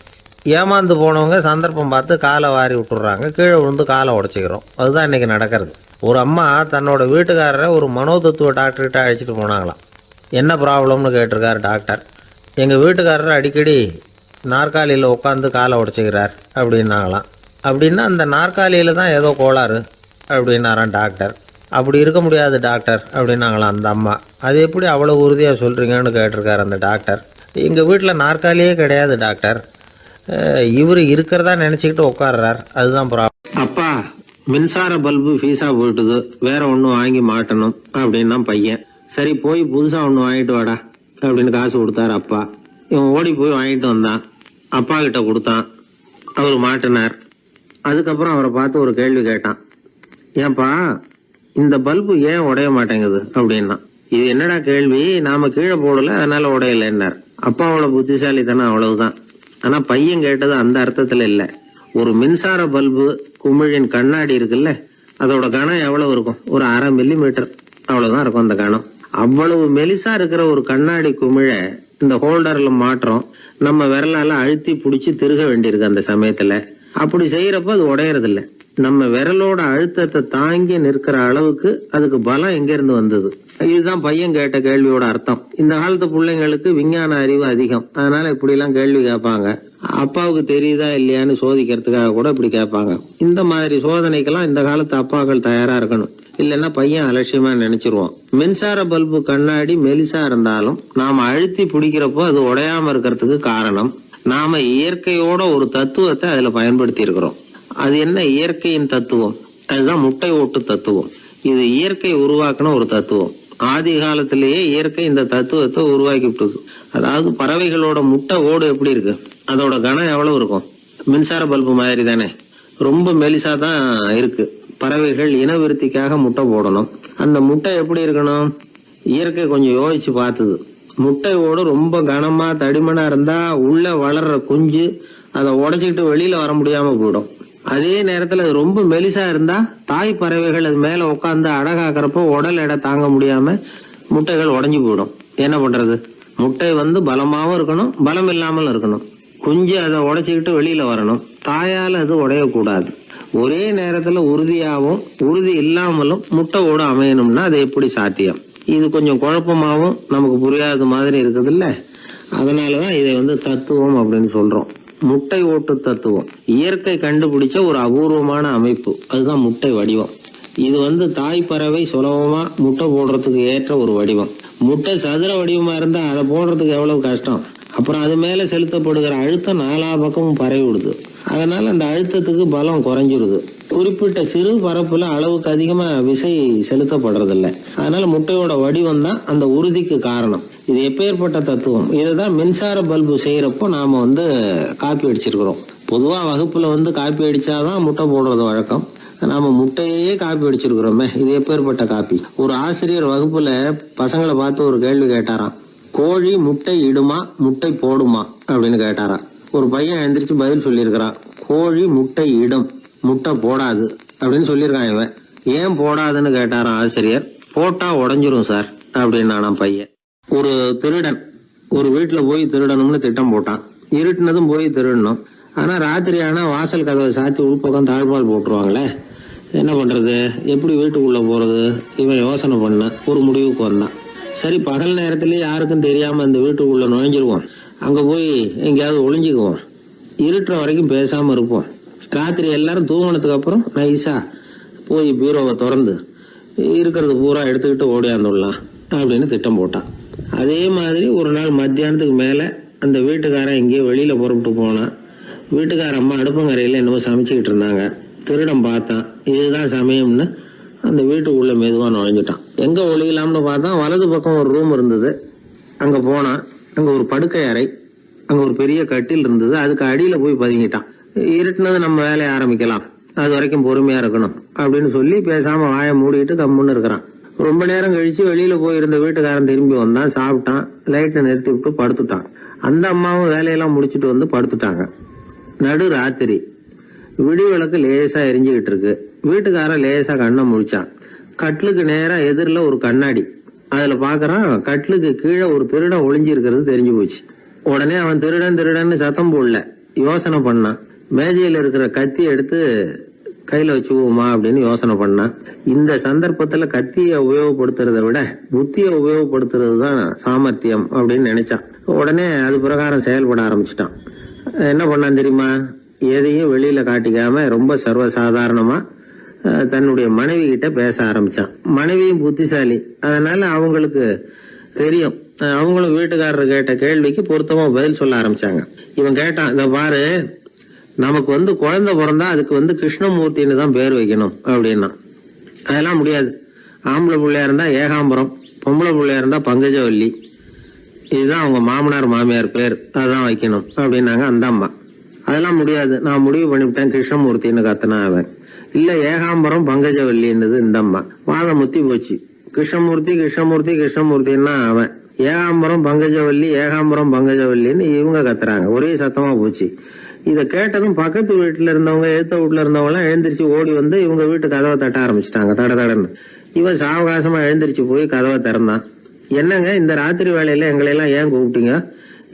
ஏமாந்து போனவங்க சந்தர்ப்பம் பார்த்து காலை வாரி விட்டுடுறாங்க, கீழே விழுந்து காலை உடச்சிக்கிறோம். அதுதான் இன்றைக்கி நடக்கிறது. ஒரு அம்மா தன்னோட வீட்டுக்காரரை ஒரு மனோதத்துவ டாக்டர்கிட்ட அழைச்சிட்டு போனாங்களாம். என்ன ப்ராப்ளம்னு கேட்டிருக்கார் டாக்டர். எங்கள் வீட்டுக்காரர் அடிக்கடி நாற்காலியில் உட்காந்து காலை உடச்சிக்கிறார் அப்படின்னாங்களாம். அப்படின்னா அந்த நாற்காலியில் தான் ஏதோ கோளாறு அப்படின்னாரான் டாக்டர். அப்படி இருக்க முடியாது டாக்டர் அப்படின்னாங்களாம் அந்த அம்மா. அது எப்படி அவ்வளோ உறுதியாக சொல்கிறீங்கன்னு கேட்டிருக்கார் அந்த டாக்டர். எங்கள் வீட்டில் நாற்காலியே கிடையாது டாக்டர், இவர் இருக்கிறதா நினச்சிக்கிட்டு உட்கார்றார், அதுதான் ப்ராப்ளம். அப்பா, மின்சார பல்பு ஃபீஸாக போயிட்டுது, வேற ஒன்று வாங்கி மாட்டணும் அப்படின்னா பையன். சரி, போய் புதுசாக ஒன்று வாங்கிட்டு வாடா அப்படின்னு காசு கொடுத்தாரு அப்பா. இவன் ஓடி போய் வாங்கிட்டு வந்தான். அப்பா கிட்ட கொடுத்தான். அவர் மாட்டினார். அதுக்கப்புறம் அவரை பார்த்து ஒரு கேள்வி கேட்டான். ஏன்பா, இந்த பல்பு ஏன் உடைய மாட்டேங்குது அப்படின்னா. இது என்னடா கேள்வி, நாம கீழே போடல அதனால உடையலன்னார். அப்பாவோட புத்திசாலித்தனம் அவ்வளவுதான். ஆனா பையன் கேட்டது அந்த அர்த்தத்துல இல்ல. ஒரு மின்சார பல்பு குமிழின் கண்ணாடி இருக்குல்ல, அதோட கனம் எவ்வளவு இருக்கும்? ஒரு 1/2 மில்லிமீட்டர் அவ்வளவுதான் இருக்கும் அந்த கனம். அவ்வளவு மெலிசா இருக்கிற ஒரு கண்ணாடி குமிழ இந்த ஹோல்டர்ல மாற்றம் நம்ம விரலால அழுத்தி புடிச்சு திருக வேண்டியிருக்கு. அந்த சமயத்துல அப்படி செய்யறப்ப அது உடையறது இல்ல. நம்ம விரலோட அழுத்தத்தை தாங்கி நிற்கிற அளவுக்கு அதுக்கு பலம் எங்க இருந்து வந்தது? இதுதான் பையன் கேட்ட கேள்வியோட அர்த்தம். இந்த காலத்து பிள்ளைங்களுக்கு விஞ்ஞான அறிவு அதிகம், அதனால இப்படி எல்லாம் கேள்வி கேட்பாங்க. அப்பாவுக்கு தெரியுதா இல்லையான்னு சோதிக்கிறதுக்காக கூட இப்படி கேட்பாங்க. இந்த மாதிரி சோதனைக்கெல்லாம் இந்த காலத்து அப்பாக்கள் தயாரா இருக்கணும். இல்லைன்னா பையன் அலட்சியமா நினைச்சிருவான். மின்சார பல்பு கண்ணாடி மெலிசா இருந்தாலும் நாம அழுத்தி பிடிக்கிறப்போ அது உடையாம இருக்கிறதுக்கு காரணம் நாம இயற்கையோட ஒரு தத்துவத்தை அதுல பயன்படுத்தி இருக்கிறோம். அது என்ன இயற்கையின் தத்துவம்? அதுதான் முட்டை ஓட்டு தத்துவம். இது இயற்கை உருவாக்குன ஒரு தத்துவம். ஆதி காலத்திலேயே இயற்கை இந்த தத்துவத்தை உருவாக்கி விட்டது. அதாவது பறவைகளோட முட்டை ஓடு எப்படி இருக்கு, அதோட கனம் எவ்வளவு இருக்கும்? மின்சார பல்பு மாதிரி தானே, ரொம்ப மெலிசா தான் இருக்கு. பறவைகள் இனவிருத்திக்காக முட்டை போடணும். அந்த முட்டை எப்படி இருக்கணும்? இயற்கை கொஞ்சம் யோசிச்சு பார்த்தது. முட்டை ஓடு ரொம்ப கனமா தடிமனா இருந்தா உள்ள வளர்ற குஞ்சு அதை உடைச்சிக்கிட்டு வெளியில வர முடியாம போயிடும். அதே நேரத்துல அது ரொம்ப மெலிசா இருந்தா தாய் பறவைகள் அது மேல உட்காந்து அடகாக்கிறப்போ உடல் எடை தாங்க முடியாம முட்டைகள் உடைஞ்சு போயிடும். என்ன பண்றது? முட்டை பலமாவும் இருக்கணும், பலம் இல்லாமல் இருக்கணும். குஞ்சு அதை உடைச்சுக்கிட்டு வெளியில வரணும். தாயால அது உடையக்கூடாது. ஒரே நேரத்துல உறுதியாவும் உறுதி இல்லாமலும் முட்டை ஓடு அமையணும்னா அது எப்படி சாத்தியம்? இது கொஞ்சம் குழப்பமாவும் நமக்கு புரியாத மாதிரி இருக்குது இல்ல. அதனாலதான் இதை தத்துவம் அப்படின்னு சொல்றோம். முட்டை ஓட்டு தத்துவம் இயற்கை கண்டுபிடிச்ச ஒரு அபூர்வமான அமைப்பு. அதுதான் முட்டை வடிவம். இது தாய் பறவை சுலபமா முட்டை போடுறதுக்கு ஏற்ற ஒரு வடிவம். முட்டை சதுர வடிவமா இருந்தா அதை போடுறதுக்கு எவ்வளவு கஷ்டம். அப்புறம் அது மேல செலுத்தப்படுகிற அழுத்தம் 4 பக்கமும் பரவி விடுது. அதனால அந்த அழுத்தத்துக்கு பலம் குறைஞ்சிருது. குறிப்பிட்ட சிறு பரப்புல அளவுக்கு அதிகமா விசை செலுத்தப்படுறது இல்ல. அதனால முட்டையோட வடிவம் தான் அந்த உறுதிக்கு காரணம். இது எப்பேற்பட்ட தத்துவம். இதுதான் மின்சார பல்பு செய்யறப்போ நாம காப்பி அடிச்சிருக்கிறோம். பொதுவா வகுப்புல காப்பி அடிச்சாதான் முட்டை போடுறது வழக்கம். நாம முட்டையே காப்பி அடிச்சிருக்கிறோமே, இது எப்பேற்பட்ட காப்பி. ஒரு ஆசிரியர் வகுப்புல பசங்களை பார்த்து ஒரு கேள்வி கேட்டாராம். கோழி முட்டை இடுமா, முட்டை போடுமா அப்படின்னு கேட்டாராம். ஒரு பையன் எழுந்திரிச்சு பதில் சொல்லியிருக்கிறான். கோழி முட்டை இடும், முட்டை போடாது அப்படின்னு சொல்லியிருக்கான். இவன் ஏன் போடாதுன்னு கேட்டாராம் ஆசிரியர். போட்டா உடஞ்சிரும் சார் அப்படின்னு பையன். ஒரு திருடன் ஒரு வீட்டுல போய் திருடணும்னு திட்டம் போட்டான். இருட்டுனதும் போய் திருடணும். ஆனா ராத்திரி ஆனா வாசல் கதவை சாத்தி உள்பக்கம் தாழ்பால் போட்டுருவாங்களே, என்ன பண்றது, எப்படி வீட்டுக்குள்ள போறது? இவன் யோசனை பண்ண ஒரு முடிவுக்கு வந்தான். சரி, பகல் நேரத்திலேயே யாருக்கும் தெரியாம அந்த வீட்டுக்குள்ள நுழைஞ்சிருவோம். அங்க போய் எங்கேயாவது ஒளிஞ்சுக்குவோம். இருட்டுற வரைக்கும் பேசாம இருப்போம். ராத்திரி எல்லாரும் தூங்கினதுக்கு அப்புறம் நைஸா போய் பீரோவை திறந்து இருக்கிறது பூரா எடுத்துக்கிட்டு ஓடியாந்துடலாம் அப்படின்னு திட்டம் போட்டான். அதே மாதிரி ஒரு நாள் மத்தியானத்துக்கு மேல அந்த வீட்டுக்காரன் எங்கேயோ வெளியில புறப்பட்டு போனான். வீட்டுக்கார அம்மா அடுப்பங்கரையில என்னவோ சமைச்சுக்கிட்டு இருந்தாங்க. திருடன் பார்த்தான். இதுதான் சமயம்னு அந்த வீட்டுக்குள்ள மெதுவா நுழைஞ்சிட்டான். எங்க ஒளியலாம்னு பார்த்தா வலது பக்கம் ஒரு ரூம் இருந்தது. அங்க போனான். அங்க ஒரு படுக்கை அறை, அங்க ஒரு பெரிய கட்டில் இருந்தது. அதுக்கு அடியில போய் பதுங்கிட்டான். இருட்டுனது நம்ம வேலையை ஆரம்பிக்கலாம், அது வரைக்கும் பொறுமையா இருக்கணும் அப்படின்னு சொல்லி பேசாம வாயை மூடிட்டு கம்முன்னு இருக்கிறான். ரொம்ப நேரம் கழிச்சு வெளியில போயிருந்த வீட்டுக்காரன் திரும்பி வந்தான். சாப்பிட்டான். லைட்டை நிறுத்தி விட்டு படுத்துட்டான். அந்த அம்மாவும் வேலையெல்லாம் முடிச்சுட்டு படுத்துட்டாங்க. நடு ராத்திரி. விடி விளக்கு லேசா எரிஞ்சுக்கிட்டு இருக்கு. வீட்டுக்காரன் லேசா கண்ணை முழிச்சான். கட்லுக்கு நேரா எதிரில ஒரு கண்ணாடி. அதுல பாக்குறான், கட்லுக்கு கீழே ஒரு திருடன் ஒளிஞ்சு இருக்கிறது தெரிஞ்சு போச்சு. உடனே அவன் திருடன் சத்தம் போடல, யோசனை பண்ணான். மேஜையில இருக்கிற கத்தி எடுத்து கையில வச்சுக்குவோமா அப்படின்னு யோசனை பண்ணான். இந்த சந்தர்ப்பத்துல கத்திய உபயோகப்படுத்துறத விட புத்திய உபயோகப்படுத்துறது தான் சாமர்த்தியம் அப்படின்னு நினைச்சான். உடனே அது பிரகாரம் செயல்பட ஆரம்பிச்சுட்டான். என்ன பண்ணான் தெரியுமா? எதையும் வெளியில காட்டிக்காம ரொம்ப சர்வசாதாரணமா தன்னுடைய மனைவி கிட்ட பேச ஆரம்பிச்சான். மனைவியும் புத்திசாலி, அதனால அவங்களுக்கு தெரியும். அவங்களும் வீட்டுக்காரர் கேட்ட கேள்விக்கு பொருத்தமா பதில் சொல்ல ஆரம்பிச்சாங்க. இவன் கேட்டான், இத பாரு, நமக்கு குழந்தை பிறந்தா அதுக்கு கிருஷ்ணமூர்த்தின்னு தான் பேர் வைக்கணும் அப்படின்னா. அதெல்லாம் முடியாது. ஆம்பளை பிள்ளையா இருந்தா ஏகாம்பரம், பொம்பளை பிள்ளையா இருந்தா பங்கஜவல்லி, இதுதான் அவங்க மாமனார் மாமியார் பேர், அதான் வைக்கணும் அப்படின்னாங்க அந்த அம்மா. அதெல்லாம் முடியாது, நான் முடிவு பண்ணிவிட்டேன் கிருஷ்ணமூர்த்தின்னு கத்துனா அவன். இல்ல ஏகாம்பரம் பங்கஜவல்லின்றது இந்த அம்மா. வாதம் முத்தி போச்சு. கிருஷ்ணமூர்த்தி கிருஷ்ணமூர்த்தி கிருஷ்ணமூர்த்தின்னா அவன். ஏகாம்பரம் பங்கஜவல்லி ஏகாம்பரம் பங்கஜவல்லின்னு இவங்க கத்துறாங்க. ஒரே சத்தமா போச்சு. இத கேட்டதும் பக்கத்து வீட்டுல இருந்தவங்க எழுத்த வீட்டுல இருந்தவங்க எல்லாம் எழுந்திரிச்சு ஓடி வந்து இவங்க வீட்டு கதவை தட்ட ஆரம்பிச்சுட்டாங்க. தட தடன்னு. இவன் சாவகாசமா எழுந்திரிச்சு போய் கதவை திறந்தான். என்னங்க இந்த ராத்திரி வேலையில எங்களை எல்லாம் ஏன் கூப்பிட்டீங்க,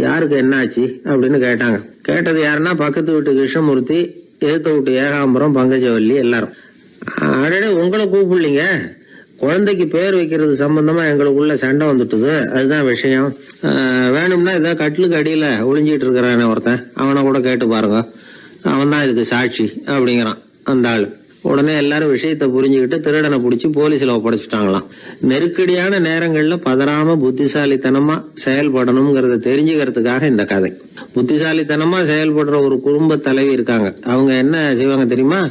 யாருக்கு என்னாச்சு அப்படின்னு கேட்டாங்க. கேட்டது யாருன்னா பக்கத்து வீட்டு கிருஷ்ணமூர்த்தி, எழுத்த வீட்டு ஏகாம்பரம் பங்கஜவல்லி எல்லாரும். அடடே உங்களை கூப்பிடலீங்க, குழந்தைக்கு பேர் வைக்கிறது சம்பந்தமா எங்களுக்குள்ள சண்டை வந்துட்டுது, அதுதான் விஷயம். வேணும்னா இதை கட்டிலுக்கு அடியில ஒளிஞ்சிட்டு இருக்கிறானே ஒருத்தன், அவனை கூட கேட்டு பாருங்க, அவன் தான் இதுக்கு சாட்சி அப்படிங்கிறான் அந்த ஆளு. உடனே எல்லாரும் விஷயத்த புரிஞ்சுக்கிட்டு திருடனை பிடிச்சி போலீஸ்ல ஒப்படைச்சிட்டாங்களாம். நெருக்கடியான நேரங்கள்ல பதறாம புத்திசாலித்தனமா செயல்படணுங்கிறத தெரிஞ்சுக்கிறதுக்காக இந்த கதை. புத்திசாலித்தனமா செயல்படுற ஒரு குடும்ப தலைவி இருக்காங்க. அவங்க என்ன செய்வாங்க தெரியுமா,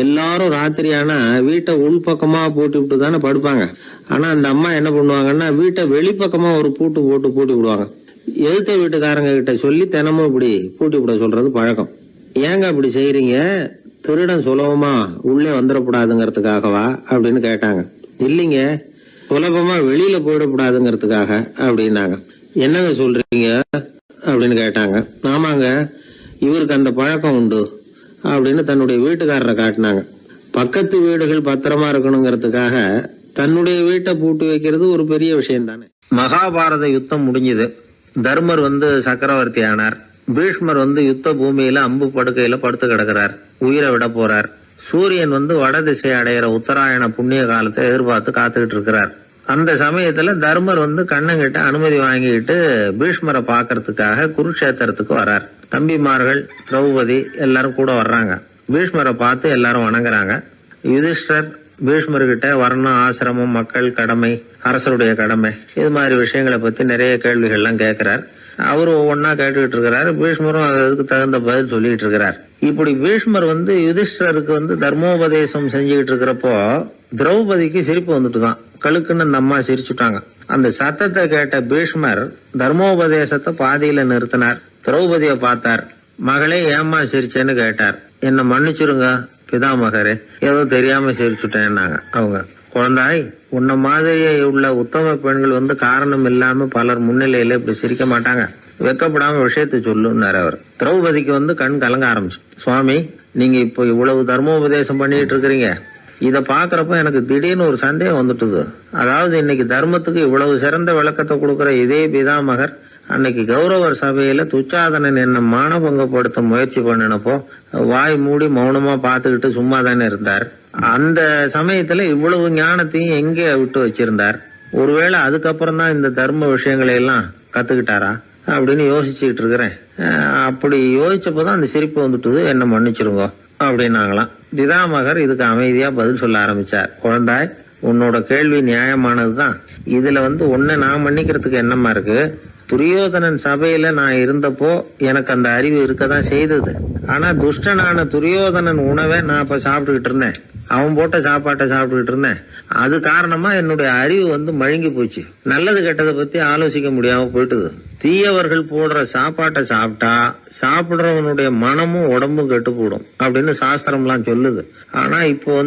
எல்லாரும் ராத்திரியானா வீட்டை உள்பக்கமா போட்டு விட்டு தானே படுப்பாங்க. ஆனா அந்த அம்மா என்ன பண்ணுவாங்கன்னா வீட்டை வெளிப்பக்கமா ஒரு பூட்டு போட்டு பூட்டி விடுவாங்க. எழுத்த வீட்டுக்காரங்க கிட்ட சொல்லி தினமும் இப்படி பூட்டி விட சொல்றது பழக்கம். ஏங்க அப்படி செய்யறீங்க, திருடன் சுலபமா உள்ளே வந்துடக்கூடாதுங்கிறதுக்காகவா அப்படின்னு கேட்டாங்க. இல்லைங்க, சுலபமா வெளியில போயிடக்கூடாதுங்கிறதுக்காக அப்படின்னாங்க. என்னங்க சொல்றீங்க அப்படின்னு கேட்டாங்க. ஆமாங்க, இவருக்கு அந்த பழக்கம் உண்டு அப்படின்னு தன்னுடைய வீட்டுக்காரரை காட்டினாங்க. பக்கத்து வீடுகள் பத்திரமா இருக்கணுங்கிறதுக்காக தன்னுடைய வீட்டை பூட்டி வைக்கிறது ஒரு பெரிய விஷயம் தானே. மகாபாரத யுத்தம் முடிஞ்சது. தர்மர் சக்கரவர்த்தி ஆனார். பீஷ்மர் யுத்த பூமியில அம்பு படுக்கையில படுத்து கிடக்கிறார், உயிரை விட போறார். சூரியன் வட திசை அடையிற உத்தராயண புண்ணிய காலத்தை எதிர்பார்த்து காத்துக்கிட்டு இருக்கிறார். அந்த சமயத்துல தர்மர் கண்ணங்கிட்ட அனுமதி வாங்கிட்டு பீஷ்மரை பாக்கிறதுக்காக குருக்ஷேத்திரத்துக்கு வர்றார். தம்பிமார்கள் திரௌபதி எல்லாரும் கூட வர்றாங்க. பீஷ்மரை பார்த்து எல்லாரும் வணங்குறாங்க. யுதிஷ்டர் பீஷ்மர்கிட்ட வர்ணம், ஆசிரமம், மக்கள் கடமை, அரசருடைய கடமை, இது மாதிரி விஷயங்களை பத்தி நிறைய கேள்விகள்லாம் கேட்கிறார். அவரு ஒவ்வொன்னா கேட்டுக்கிட்டு இருக்கிறாரு. பீஷ்மரும் அதுக்கு தகுந்த பதில் சொல்லிட்டு இருக்கிறார். இப்படி பீஷ்மர் யுதிஷ்டருக்கு தர்மோபதேசம் செஞ்சுக்கிட்டு இருக்கிறப்போ திரௌபதிக்கு சிரிப்பு வந்துட்டுதான். கழுக்குன்னு அந்த அம்மா சிரிச்சுட்டாங்க. அந்த சத்தத்தை கேட்ட பீஷ்மர் தர்மோபதேசத்தை பாதியில நிறுத்தினார். திரௌபதியை பார்த்தார். மகளே ஏம்மா சிரிச்சேன்னு கேட்டார். என்ன மன்னிச்சிருங்க பிதாமகரே, ஏதோ தெரியாம சிரிச்சுட்டேன்னாங்க அவங்க. குழந்தாய், உன்ன மாதிரியே உள்ள உத்தம பெண்கள் காரணம் இல்லாம பலர் முன்னிலையில இப்படி சிரிக்க மாட்டாங்க, வெக்கப்படாம விஷயத்த சொல்லுன்னாரு அவர். திரௌபதிக்கு கண் கலங்க ஆரம்பிச்சு. சுவாமி, நீங்க இப்போ இவ்வளவு தர்மோபதேசம் பண்ணிட்டு இருக்கிறீங்க, இத பாக்குறப்ப எனக்கு திடீர்னு ஒரு சந்தேகம் வந்துட்டுது. அதாவது இன்னைக்கு தர்மத்துக்கு இவ்வளவு சிறந்த விளக்கத்தை கொடுக்கற இதே பிதாமகர் அன்னைக்கு கௌரவர் சபையில துச்சாதனன் என்ன மானபங்கப்படுத்த முயற்சி பண்ணினப்போ வாய் மூடி மௌனமா பாத்துக்கிட்டு சும்மா தானே இருந்தார். அந்த சமயத்துல இவ்வளவு ஞானத்தையும் எங்கே விட்டு வச்சிருந்தார்? ஒருவேளை அதுக்கப்புறம் தான் இந்த தர்ம விஷயங்களை எல்லாம் கத்துக்கிட்டாரா அப்படின்னு யோசிச்சுட்டு இருக்கிறேன். அப்படி யோசிச்சப்பதான் அந்த சிரிப்பு வந்துட்டுது, என்ன மன்னிச்சிருங்க அப்படின்னாங்களாம். பிதாமகர் இதுக்கு அமைதியா பதில் சொல்ல ஆரம்பிச்சார். குழந்தாய், உன்னோட கேள்வி நியாயமானதுதான். இதுல உன்னை நான் மன்னிக்கிறதுக்கு என்னமா இருக்கு? துரியோதனன் சபையில நான் இருந்தப்போ எனக்கு அந்த அறிவு இருக்கதான் செய்தது. ஆனா துஷ்டனான துரியோதனன் உணவை நான் அப்ப சாப்பிட்டுக்கிட்டு இருந்தேன், அவன் போட்ட சாப்பாட்டை சாப்பிட்டுக்கிட்டு இருந்தேன். அது காரணமா என்னுடைய அறிவு மழுங்கி போச்சு. நல்லது கெட்டதை பத்தி ஆலோசிக்க முடியாம போயிட்டுது. தீயவர்கள் போடுற சாப்பாட்டை சாப்பிட்டா சாப்பிடுறவனுடைய மனமும் உடம்பும் கெட்டு போடும் அப்படின்னு சாஸ்திரம்லாம் சொல்லுது. ஆனா இப்போ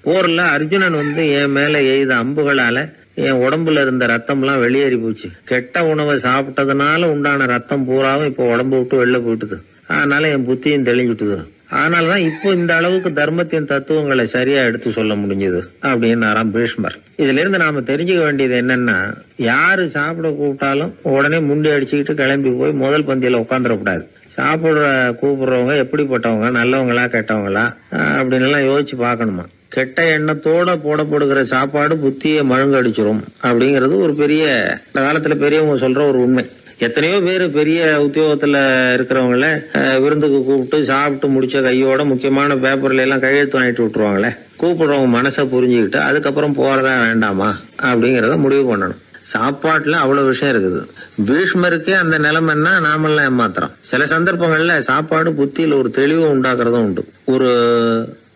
போர்ல அர்ஜுனன் என் மேல எய்த அம்புகளால என் உடம்புல இருந்த ரத்தம் எல்லாம் வெளியேறி போச்சு. கெட்ட உணவை சாப்பிட்டதுனால உண்டான ரத்தம் பூராவும் இப்போ உடம்பு விட்டு வெளில போயிட்டுது. அதனால என் புத்தியும் தெளிஞ்சுட்டுது. அதனாலதான் இப்போ இந்த அளவுக்கு தர்மத்தின் தத்துவங்களை சரியா எடுத்து சொல்ல முடிஞ்சது அப்படின்னு பீஷ்மர். இதுல இருந்து நாம தெரிஞ்சுக்க வேண்டியது என்னன்னா, யாரு சாப்பிட கூப்பிட்டாலும் உடனே முண்டி அடிச்சுக்கிட்டு கிளம்பி போய் முதல் பந்தியில உட்காந்துடக்கூடாது. சாப்பிடுற கூப்பிடுறவங்க எப்படிப்பட்டவங்க, நல்லவங்களா கெட்டவங்களா அப்படின்னு எல்லாம் யோசிச்சு பாக்கணுமா. கெட்ட எண்ணத்தோட போடப்படுகிற சாப்பாடு புத்தியை மழுங்கடிச்சிரும் அப்படிங்கறது ஒரு பெரிய இந்த காலத்துல பெரியவங்க சொல்ற ஒரு உண்மை. எத்தனையோ பேர் பெரிய உத்தியோகத்துல இருக்கிறவங்கள விருந்துக்கு கூப்பிட்டு சாப்பிட்டு முடிச்ச கையோட முக்கியமான பேப்பர்ல எல்லாம் கையெழுத்து வாங்கிட்டு விட்டுருவாங்களே. கூப்பிடுறவங்க மனசை புரிஞ்சுக்கிட்டு அதுக்கப்புறம் போறதா வேண்டாமா அப்படிங்கறத முடிவு பண்ணணும். சாப்பாட்டுல அவ்வளவு விஷயம் இருக்குது. பீஷ்மருக்கே அந்த நிலைமைன்னா நாமெல்லாம் ஏமாத்திரம். சில சந்தர்ப்பங்கள்ல சாப்பாடு புத்தியில ஒரு தெளிவு உண்டாக்குறதும் உண்டு. ஒரு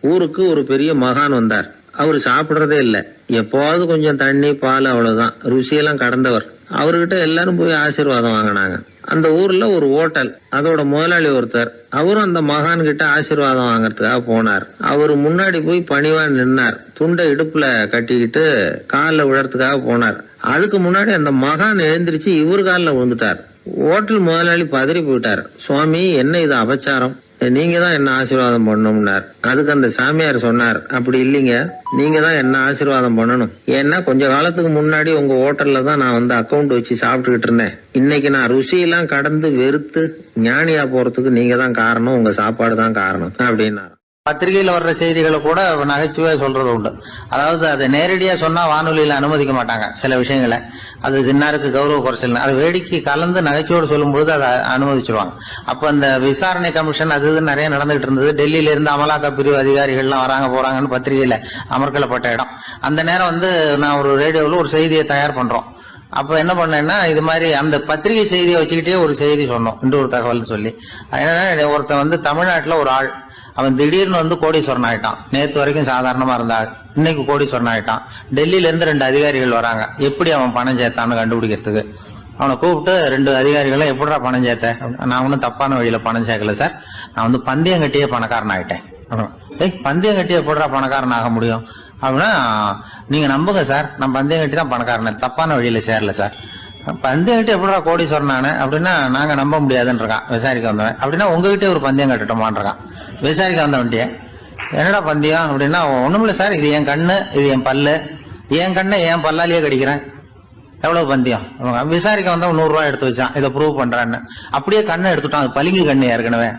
ஊருக்கு ஒரு பெரிய மகான் வந்தார். அவர் சாப்பிடுறதே இல்ல, எப்போவாவது கொஞ்சம் தண்ணி பால் அவ்வளவுதான். ருசியெல்லாம் கடந்தவர். அவர்கிட்ட எல்லாரும் போய் ஆசீர்வாதம் வாங்கினாங்க. அந்த ஊர்ல ஒரு ஹோட்டல், அதோட முதலாளி ஒருத்தர், அவரும் அந்த மகான் கிட்ட ஆசீர்வாதம் வாங்கறதுக்காக போனார். அவரு முன்னாடி போய் பணிவா நின்னார். துண்டை இடுப்புல கட்டிக்கிட்டு காலில் விழறதுக்காக போனார். அதுக்கு முன்னாடி அந்த மகான் எழுந்திருச்சு இவர் காலில் விழுந்துட்டார். ஹோட்டல் முதலாளி பதறி போயிட்டார். சுவாமி, என்ன இது அபச்சாரம், நீங்க தான் என்ன ஆசீர்வாதம் பண்ணணும்னார். அதுக்கு அந்த சாமியார் சொன்னார், அப்படி இல்லைங்க, நீங்க தான் என்ன ஆசீர்வாதம் பண்ணணும். ஏன்னா கொஞ்ச காலத்துக்கு முன்னாடி உங்க ஹோட்டல்ல தான் நான் வந்து அக்கௌண்ட் வச்சு சாப்பிட்டுக்கிட்டு இருந்தேன். இன்னைக்கு நான் ருசியெல்லாம் கடந்து வெறுத்து ஞானியா போறதுக்கு நீங்க தான் காரணம், உங்க சாப்பாடு தான் காரணம் அப்படின்னாரு. பத்திரிகையில வர்ற செய்திகளை கூட நகைச்சுவையா சொல்றது உண்டு. அதாவது அதை நேரடியா சொன்னா வானொலியில அனுமதிக்க மாட்டாங்க சில விஷயங்களை. அது சின்னாருக்கு கௌரவ குறைச்சல். அதை வேடிக்கை கலந்து நகைச்சுவோடு சொல்லும் பொழுது அதை அனுமதிச்சிருவாங்க. அப்ப அந்த விசாரணை கமிஷன் அது இது நிறைய நடந்துகிட்டு இருந்தது. டெல்லியில இருந்து அமலாக்க பிரிவு அதிகாரிகள்லாம் வராங்க போறாங்கன்னு பத்திரிகையில அமர்க்கலப்பட்ட இடம். அந்த நேரம் வந்து நான் ஒரு ரேடியோவில் ஒரு செய்தியை தயார் பண்றோம். அப்ப என்ன பண்ணேன்னா, இது மாதிரி அந்த பத்திரிகை செய்தியை வச்சுக்கிட்டே ஒரு செய்தி சொன்னோம், இன்னொரு தகவல் சொல்லி. என்னன்னா, ஒருத்தன் வந்து தமிழ்நாட்டுல ஒரு ஆள், அவன் திடீர்னு வந்து கோடீஸ்வரன் ஆயிட்டான். நேற்று வரைக்கும் சாதாரணமா இருந்தாள், இன்னைக்கு கோடீஸ்வரன் ஆயிட்டான். டெல்லியில இருந்து 2 அதிகாரிகள் வராங்க, எப்படி அவன் பணம் சேர்த்தான்னு கண்டுபிடிக்கிறதுக்கு. அவனை கூப்பிட்டு 2 அதிகாரிகளும் எப்படிடா பணம் சேர்த்த? நான் ஒன்னும் தப்பான வழியில பணம் சேர்க்கல சார், நான் வந்து பந்தயம் கட்டியே பணக்காரன் ஆயிட்டேன். பந்தயம் கட்டியே எப்படிடா பணக்காரன் ஆக முடியும் அப்படின்னா, நீங்க நம்புங்க சார், நான் பந்தயம் கட்டி தான் பணக்காரன், தப்பான வழியில சேரல சார். பந்தயம் கட்டி எப்படிடா கோடீஸ்வரன் ஆனேன் அப்படின்னா, நாங்க நம்ப முடியாதுன்னு இருக்கான் விசாரிக்க வந்தவன். அப்படின்னா உங்ககிட்டே ஒரு பந்தயம் கட்டட்டுமான் இருக்கான் விசாரிக்க வந்த வண்டிய. என்னடா பந்தயம் அப்படின்னா, ஒண்ணுமில்ல சார், இது என் கண்ணு, இது என் பல்லு, என் கண்ணை என் பல்லாலேயே கடிக்கிறேன், எவ்வளவு பந்தயம். விசாரிக்க வந்தா 100 ரூபாய் எடுத்து வச்சான், இதை ப்ரூவ் பண்றான்னு. அப்படியே கண்ணை எடுத்துட்டான். அது பளிங்கு கண்ணு, ஏற்கனவே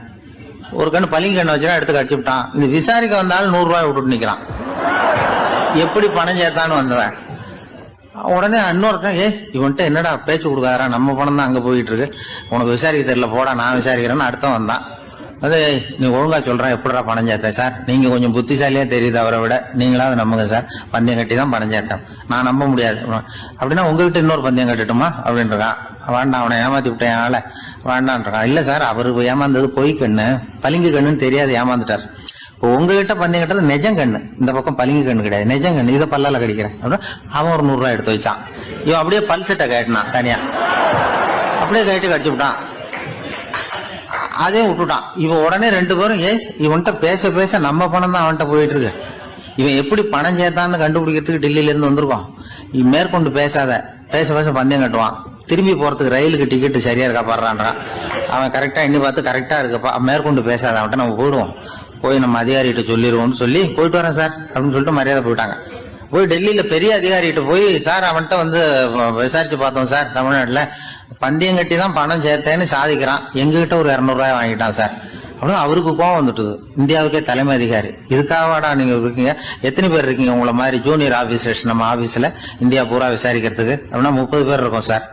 ஒரு கண்ணு பளிங்கு கண்ணை வச்சுனா எடுத்து கடிச்சு விட்டான். இது விசாரிக்க வந்தாலும் 100 ரூபாய் விட்டுட்டு நிக்கிறான். எப்படி பணம் சேர்த்தான்னு வந்தவன். உடனே இன்னொருத்தன், இவன்ட்ட என்னடா பேச்சு கொடுக்காரா, நம்ம பணம் தான் அங்க போயிட்டு இருக்கு, உனக்கு விசாரிக்க தெரியல, போடா நான் விசாரிக்கிறேன்னு அடுத்தவன் வந்தான். அது நீ ஒழுங்கா சொல்றேன், எப்படிடா பணம் சேர்த்தேன் சார், நீங்க கொஞ்சம் புத்திசாலியா தெரியுது அவரை விட, நீங்களாவது நம்புங்க சார், பந்தயம் கட்டி தான் பணம் சேர்த்தேன், நான் நம்ப முடியாது. அப்படின்னா உங்ககிட்ட இன்னொரு பந்தயம் கட்டட்டுமா அப்படின்றான். வேண்டாம், அவனை ஏமாத்தி விட்டேன் ஆள வேண்டான்றான். இல்ல சார், அவரு ஏமாந்தது பொய் கண்ணு, பளிங்கு கண்ணுன்னு தெரியாது, ஏமாந்துட்டார். இப்போ உங்ககிட்ட பந்தயம் கட்டது நெஜம் கண்ணு, இந்த பக்கம் பளிங்கு கண்ணு கிடையாது, நெஜம் கண்ணு, இதை பல்லால கடிக்கிறேன். அவன் ஒரு 100 ரூபாய் எடுத்து வச்சான். இவன் அப்படியே பல்செட்டை கட்டினான் தனியா, அப்படியே கட்டி கடிச்சு விட்டான். அதே விட்டுட்டான். இவன் உடனே 2 பேரும், இவன்கிட்ட பேச பேச நம்ம பணம் தான் அவன்கிட்ட போயிட்டு இருக்கு, இவன் எப்படி பணம் சேர்த்தான்னு கண்டுபிடிக்கிறதுக்கு டெல்லியில இருந்து வந்திருக்கான். மேற்கொண்டு பேசாத, பேச பேச பந்தயம் கட்டுவான். திரும்பி போறதுக்கு ரயிலுக்கு டிக்கெட்டு சரியா இருக்கா பாடுறான்றான். அவன் கரெக்டா எண்ணி பார்த்து கரெக்டா இருக்கப்பா, மேற்கொண்டு பேசாத, அவன்கிட்ட நம்ம போயிடுவோம், போய் நம்ம அதிகாரிகிட்ட சொல்லிடுவோம்னு சொல்லி போயிட்டு வரேன் சார் அப்படின்னு சொல்லிட்டு மரியாதை போயிட்டாங்க. போய் டெல்லியில பெரிய அதிகாரிகிட்ட போய், சார் அவன்கிட்ட வந்து விசாரிச்சு பார்த்தோம் சார், தமிழ்நாட்டுல பந்தயம் கட்டி தான் பணம் சேர்த்தேன்னு சாதிக்கிறான், எங்ககிட்ட ஒரு 200 ரூபாய் வாங்கிட்டான் சார் அப்படின்னு. அவருக்கு கோவம் வந்துட்டுது. இந்தியாவுக்கே தலைமை அதிகாரி, இதுக்காகவாடா நீங்க இருக்கீங்க, எத்தனை பேர் இருக்கீங்க உங்களை மாதிரி ஜூனியர் ஆபீசர்ஸ் நம்ம ஆபீஸ்ல இந்தியா பூரா விசாரிக்கிறதுக்கு அப்படின்னா? 30 பேர் இருக்கோம் சார்.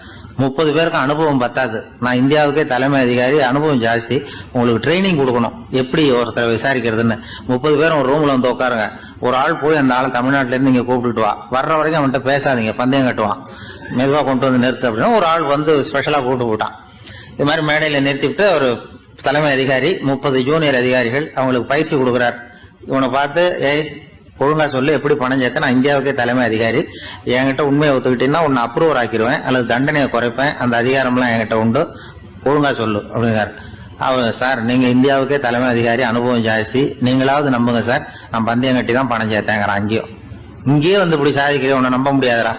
30 பேருக்கு அனுபவம் பத்தாது, நான் இந்தியாவுக்கே தலைமை அதிகாரி, அனுபவம் ஜாஸ்தி, உங்களுக்கு ட்ரைனிங் கொடுக்கணும் எப்படி ஒருத்தரை விசாரிக்கிறதுன்னு. 30 பேரும் ஒரு ரூம்ல வந்து உட்காருங்க, ஒரு ஆள் போய் அந்த ஆள் தமிழ்நாட்டுல இருந்து நீங்க கூப்பிட்டுட்டு வா, வர்ற வரைக்கும் அவன்கிட்ட பேசாதீங்க, பந்தயம் கட்டுவான், மெதுவா கொண்டு வந்து நிறுத்து அப்படின்னா ஒரு ஆள் வந்து ஸ்பெஷலா கூப்பிட்டு போட்டான். இது மாதிரி மேடையில நிறுத்திவிட்டு ஒரு தலைமை அதிகாரி 30 ஜூனியர் அதிகாரிகள் அவங்களுக்கு பயிற்சி கொடுக்குறார். இவனை பார்த்து, ஒழுங்கா சொல்லு, எப்படி பணம் சேர்த்த, நான் இந்தியாவுக்கே தலைமை அதிகாரி, என்கிட்ட உண்மையை ஒத்துக்கிட்டீங்கன்னா உன்னை அப்ரூவர் ஆக்கிடுவேன் அல்லது தண்டனையை குறைப்பேன், அந்த அதிகாரம்லாம் என்கிட்ட உண்டு, ஒழுங்கா சொல்லு அப்படிங்கிறார். அவர், சார் நீங்க இந்தியாவுக்கே தலைமை அதிகாரி, அனுபவம் ஜாஸ்தி, நீங்களாவது நம்புங்க சார், நான் பந்தயம் கட்டி தான் பணம் சேர்த்தேங்கிறான். இங்கேயே வந்து இப்படி சாதிக்கிறேன், உன்னை நம்ப முடியாதரா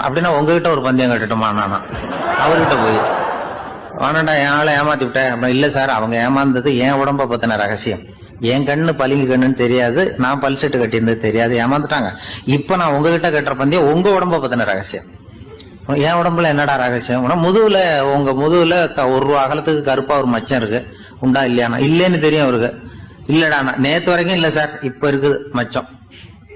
அப்படின்னா உங்ககிட்ட ஒரு பந்தயம் கட்டட்டுமா நானா? அவர்கிட்ட போய் வேணாண்டா, என் ஆளை ஏமாத்தி விட்டேன் அப்படின்னா, இல்ல சார் அவங்க ஏமாந்தது என் உடம்ப பத்தின ரகசியம், என் கண்ணு பளிங்கு கண்ணுன்னு தெரியாது, நான் பல்செட்டு கட்டியிருந்தது தெரியாது, ஏமாந்துட்டாங்க. இப்ப நான் உங்ககிட்ட கட்டுற பந்தயம் உங்க உடம்ப பத்தின ரகசியம். என் உடம்புல என்னடா ரகசியம்? முதுகுல, உங்க முதுகுல 1 ரூபா அகலத்துக்கு கருப்பா ஒரு மச்சம் இருக்கு, உண்டா இல்லையானா? இல்லைன்னு தெரியும் அவருக்கு. இல்லடா, நேத்து வரைக்கும் இல்ல சார், இப்ப இருக்குது மச்சம்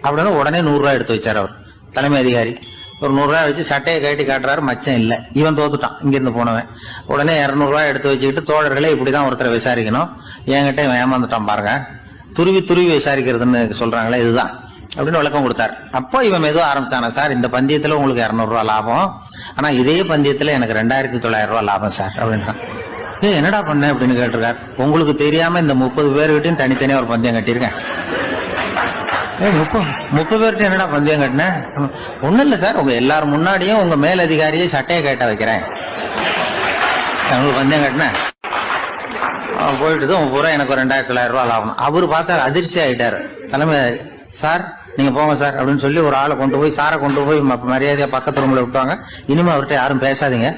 அப்படின்னு. உடனே 100 ரூபாய் எடுத்து வச்சார் அவர் தலைமை அதிகாரி. ஒரு 100 ரூபாய் வச்சு சட்டையை கட்டி காட்டுறாரு, மச்சம் இல்ல. இவன் தோத்துட்டான், இங்கிருந்து போனவன். உடனே 200 ரூபாய் எடுத்து வச்சுக்கிட்டு, தோழர்களே இப்படிதான் ஒருத்தரை விசாரிக்கணும், என்கிட்ட இவன் ஏமாந்துட்டான் பாருங்க, துருவி துருவி விசாரிக்கிறதுன்னு சொல்றாங்களே இதுதான் அப்படின்னு விளக்கம் கொடுத்தார். அப்போ இவன் மெதுவாக ஆரம்பிச்சானா, சார் இந்த பந்தயத்துல உங்களுக்கு 200 ரூபாய் லாபம், ஆனா இதே பந்தயத்துல எனக்கு 2900 ரூபாய் லாபம் சார் அப்படின்றான். என்னடா பண்ண அப்படின்னு கேட்டிருக்காரு. உங்களுக்கு தெரியாம இந்த 30 பேர்கிட்டையும் தனித்தனியா ஒரு பந்தயம் கட்டியிருக்கேன், 30 பேர்கிட்ட என்னடா பந்தயம் கட்டினேன்? ஒண்ணும் இல்ல சார், உங்க எல்லாரும் முன்னாடியும் உங்க மேலதிகாரியை சட்டையை கேட்ட வைக்கிறேன், உங்களுக்கு பந்தயம் கட்டினேன். போயிட்டு உங்க பூரா எனக்கு 2,000 ரூபாய் லாபம். அவரு பார்த்தா அதிர்ச்சி ஆயிட்டாரு. தலைமை சார் நீங்க போங்க சார் அப்படின்னு சொல்லி ஒரு ஆளை கொண்டு போய் சாரை கொண்டு போய் மரியாதையா பக்கத்து ரூம்ல விட்டுவாங்க. இனிமே அவர்கிட்ட யாரும் பேசாதீங்க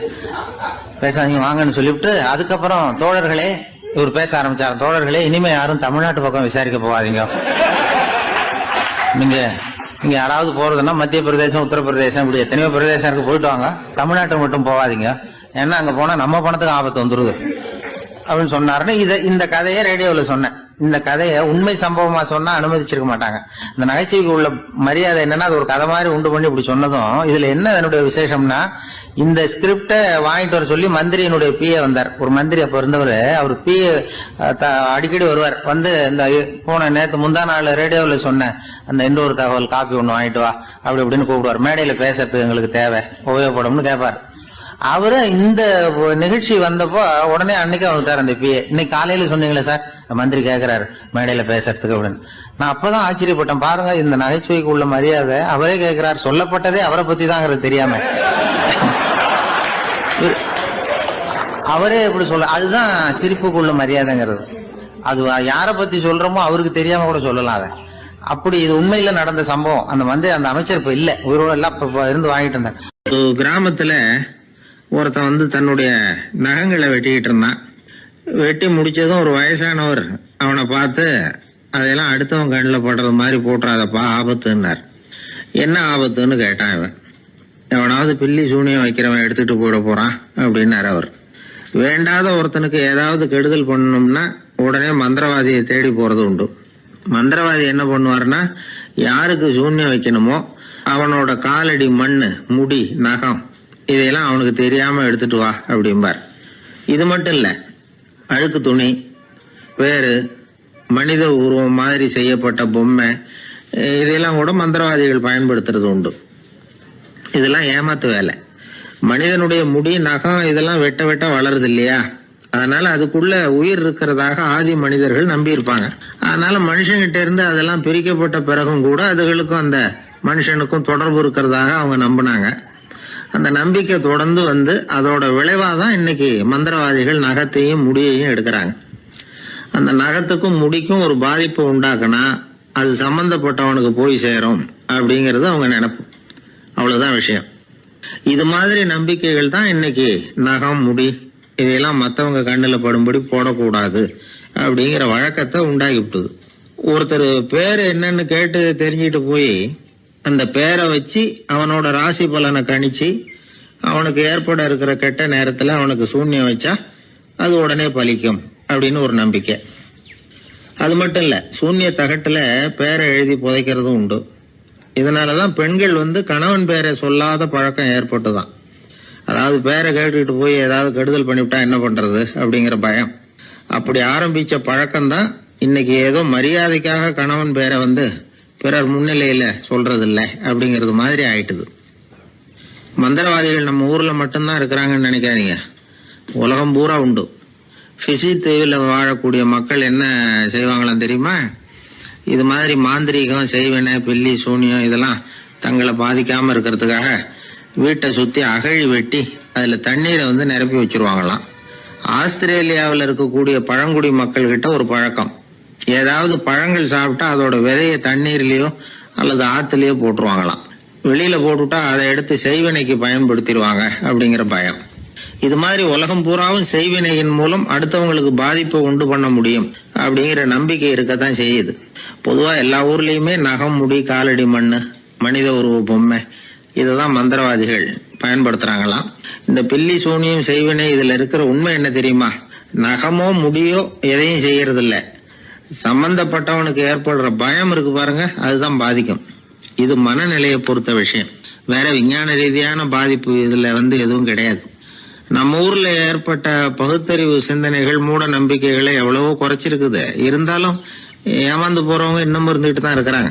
வாங்கன்னு சொல்லிவிட்டு, அதுக்கப்புறம் தோழர்களே இவர் பேச ஆரம்பிச்சாரு. தோழர்களே, இனிமே யாரும் தமிழ்நாட்டு பக்கம் விசாரிக்க போகாதீங்க. நீங்க யாராவது போறதுன்னா மத்திய பிரதேசம், உத்தரப்பிரதேசம், இப்படி எத்தனையோ பிரதேசம் இருக்கு, போயிட்டு வாங்க. தமிழ்நாட்டை மட்டும் போகாதீங்க, ஏன்னா அங்க போனா நம்ம பணத்துக்கு ஆபத்து வந்துருது அப்படின்னு சொன்னாருன்னு இந்த கதையை ரேடியோல சொன்னேன். இந்த கதையை உண்மை சம்பவமா சொன்னா அனுமதிச்சிருக்க மாட்டாங்க. இந்த நகைச்சுவைக்கு உள்ள மரியாதை என்னன்னா, அது ஒரு கதை மாதிரி உண்டு பண்ணி இப்படி சொன்னதும், இதுல என்ன என்னுடைய விசேஷம்னா, இந்த ஸ்கிரிப்டை வாங்கிட்டு வர சொல்லி மந்திரியினுடைய பிஏ வந்தார். ஒரு மந்திரி அப்ப இருந்தவர், அவர் பிஏ அடிக்கடி வருவார். வந்து இந்த போன நேற்று முந்தா நாள் ரேடியோவில் சொன்ன அந்த இன்னொரு தகவல் காப்பி ஒண்ணு வாங்கிட்டு வா அப்படி இப்படின்னு கூப்பிடுவார். மேடையில பேசுறதுக்கு எங்களுக்கு தேவை, உபயோகப்படும்னு கேட்பார். அவரு இந்த நிகழ்ச்சி வந்தப்போ உடனே அன்னைக்கு வந்துட்டார் அந்த பிஏ. இன்னைக்கு காலையில சொன்னீங்களே சார், மந்திரி கேட்கிறாரு மேடையில பேசுறதுக்கு அப்படின்னு. நான் அப்பதான் ஆச்சரியப்பட்டேன். பாருங்க, இந்த நகைச்சுவைக்கு உள்ள மரியாதை. அவரே கேட்கிறார், சொல்லப்பட்டதே அவரை பத்தி தாங்கிறது தெரியாம அவரே எப்படி சொல்ல. அதுதான் சிரிப்புக்கு உள்ள மரியாதைங்கிறது. அது யாரை பத்தி சொல்றோமோ அவருக்கு தெரியாம கூட சொல்லலாம் அதை. அப்படி இது உண்மையில நடந்த சம்பவம். அந்த அமைச்சர் இப்ப இல்ல, உயிரோட எல்லாம் இருந்து வாங்கிட்டு இருந்தார். கிராமத்துல ஒருத்தன் வந்து தன்னுடைய நகங்களை வெட்டிக்கிட்டு இருந்தான். வெட்டி முடிச்சதும் ஒரு வயசானவர் அவனை பார்த்து, அதையெல்லாம் அடுத்தவன் கண்ணில் படுறது மாதிரி போட்டுறாதப்பா, ஆபத்துன்னார். என்ன ஆபத்துன்னு கேட்டான் இவன். எவனாவது பில்லி சூனியம் வைக்கிறவன் எடுத்துட்டு போயிட போறான் அப்படின்னாரு அவர். வேண்டாத ஒருத்தனுக்கு ஏதாவது கெடுதல் பண்ணணும்னா உடனே மந்திரவாதியை தேடி போறது உண்டு. மந்திரவாதி என்ன பண்ணுவார்னா, யாருக்கு சூன்யம் வைக்கணுமோ அவனோட காலடி மண்ணு, முடி, நகம் இதையெல்லாம் அவனுக்கு தெரியாம எடுத்துட்டு வா அப்படிம்பார். இது மட்டும் இல்ல, அழுக்கு துணி, வேறு மனித உருவம் மாதிரி செய்யப்பட்ட பொம்மை, இதெல்லாம் கூட மந்திரவாதிகள் பயன்படுத்துறது உண்டு. இதெல்லாம் ஏமாத்து வேலை. மனிதனுடைய முடி, நகம் இதெல்லாம் வெட்ட வெட்ட வளருது இல்லையா, அதனால அதுக்குள்ள உயிர் இருக்கிறதாக ஆதி மனிதர்கள் நம்பி இருப்பாங்க. அதனால மனுஷங்கிட்ட இருந்து அதெல்லாம் பிரிக்கப்பட்ட பிறகும் கூட அதுகளுக்கும் அந்த மனுஷனுக்கும் தொடர்பு இருக்கிறதாக அவங்க நம்பினாங்க. அந்த நம்பிக்கை தொடர்ந்து வந்து அதோட விளைவாதான் இன்னைக்கு மந்திரவாதிகள் நகத்தையும் முடியையும் எடுக்கிறாங்க. அந்த நகத்துக்கும் முடிக்கும் ஒரு பாதிப்பு உண்டாக்குனா அது சம்பந்தப்பட்டவனுக்கு போய் சேரும் அப்படிங்கறது அவங்க நினைப்பு. அவ்வளவுதான் விஷயம். இது மாதிரி நம்பிக்கைகள் தான் இன்னைக்கு நகம், முடி இதையெல்லாம் மற்றவங்க கண்ணில் படும்படி போடக்கூடாது அப்படிங்கிற வழக்கத்தை உண்டாக்கி விட்டுது. ஒருத்தர் பேர் என்னன்னு கேட்டு தெரிஞ்சுட்டு போய் அந்த பேரை வச்சு அவனோட ராசி பலனை கணிச்சு அவனுக்கு ஏற்பட இருக்கிற கெட்ட நேரத்துல அவனுக்கு சூன்யம் வச்சா அது உடனே பலிக்கும் அப்படின்னு ஒரு நம்பிக்கை. அது மட்டும் இல்ல, சூன்ய தகட்டுல பேரை எழுதி புதைக்கிறதும் உண்டு. இதனாலதான் பெண்கள் வந்து கணவன் பேரை சொல்லாத பழக்கம் ஏற்பட்டுதான். அதாவது பேரை கேட்டுக்கிட்டு போய் ஏதாவது கெடுதல் பண்ணிவிட்டா என்ன பண்றது அப்படிங்கிற பயம். அப்படி ஆரம்பிச்ச பழக்கம்தான் இன்னைக்கு ஏதோ மரியாதைக்காக கணவன் பேரை வந்து பிறர் முன்னிலையில சொல்றது இல்லை அப்படிங்கறது மாதிரி ஆயிட்டுது. மந்திரவாதிகள் நம்ம ஊர்ல மட்டும்தான் இருக்கிறாங்கன்னு நினைக்காதீங்க, உலகம் பூரா உண்டு. பிசி தீவில் வாழக்கூடிய மக்கள் என்ன செய்வாங்களாம் தெரியுமா? இது மாதிரி மாந்திரீகம், செய்வன, பில்லி, சூனியம் இதெல்லாம் தங்களை பாதிக்காம இருக்கிறதுக்காக வீட்டை சுத்தி அகழி வெட்டி அதுல தண்ணீரை வந்து நிரப்பி வச்சிருவாங்களாம். ஆஸ்திரேலியாவில் இருக்கக்கூடிய பழங்குடி மக்கள் கிட்ட ஒரு பழக்கம், ஏதாவது பழங்கள் சாப்பிட்டா அதோட விதைய தண்ணீர்லயோ அல்லது ஆத்துலயோ போட்டுருவாங்களாம். வெளியில போட்டுட்டா அதை எடுத்து செய்வினைக்கு பயன்படுத்திடுவாங்க அப்படிங்கிற பயம். இது மாதிரி உலகம் பூராவும் செய்வினையின் மூலம் அடுத்தவங்களுக்கு பாதிப்பை உண்டு பண்ண முடியும் அப்படிங்கிற நம்பிக்கை இருக்கத்தான் செய்யுது. பொதுவா எல்லா ஊர்லயுமே நகம், முடி, காலடி மண்ணு, மனித உருவ பொம்மை இததான் மந்திரவாதிகள் பயன்படுத்துறாங்களாம். இந்த பில்லி, சூனியம், செய்வினை இதுல இருக்கிற உண்மை என்ன தெரியுமா? நகமோ முடியோ எதையும் செய்யறது இல்ல, சம்பந்தப்பட்டவனுக்கு ஏற்படுற பயம் இருக்கு பாருங்க, அதுதான் பாதிக்கும். இது மனநிலையை பொறுத்த விஷயம், வேற விஞ்ஞான ரீதியான பாதிப்பு இதுல வந்து எதுவும் கிடையாது. நம்ம ஊர்ல ஏற்பட்ட பகுத்தறிவு சிந்தனைகள், மூட நம்பிக்கைகளை எவ்வளவோ குறைச்சிருக்குது. இருந்தாலும் ஏமாந்து போறவங்க இன்னும் இருந்துகிட்டு தான் இருக்கிறாங்க.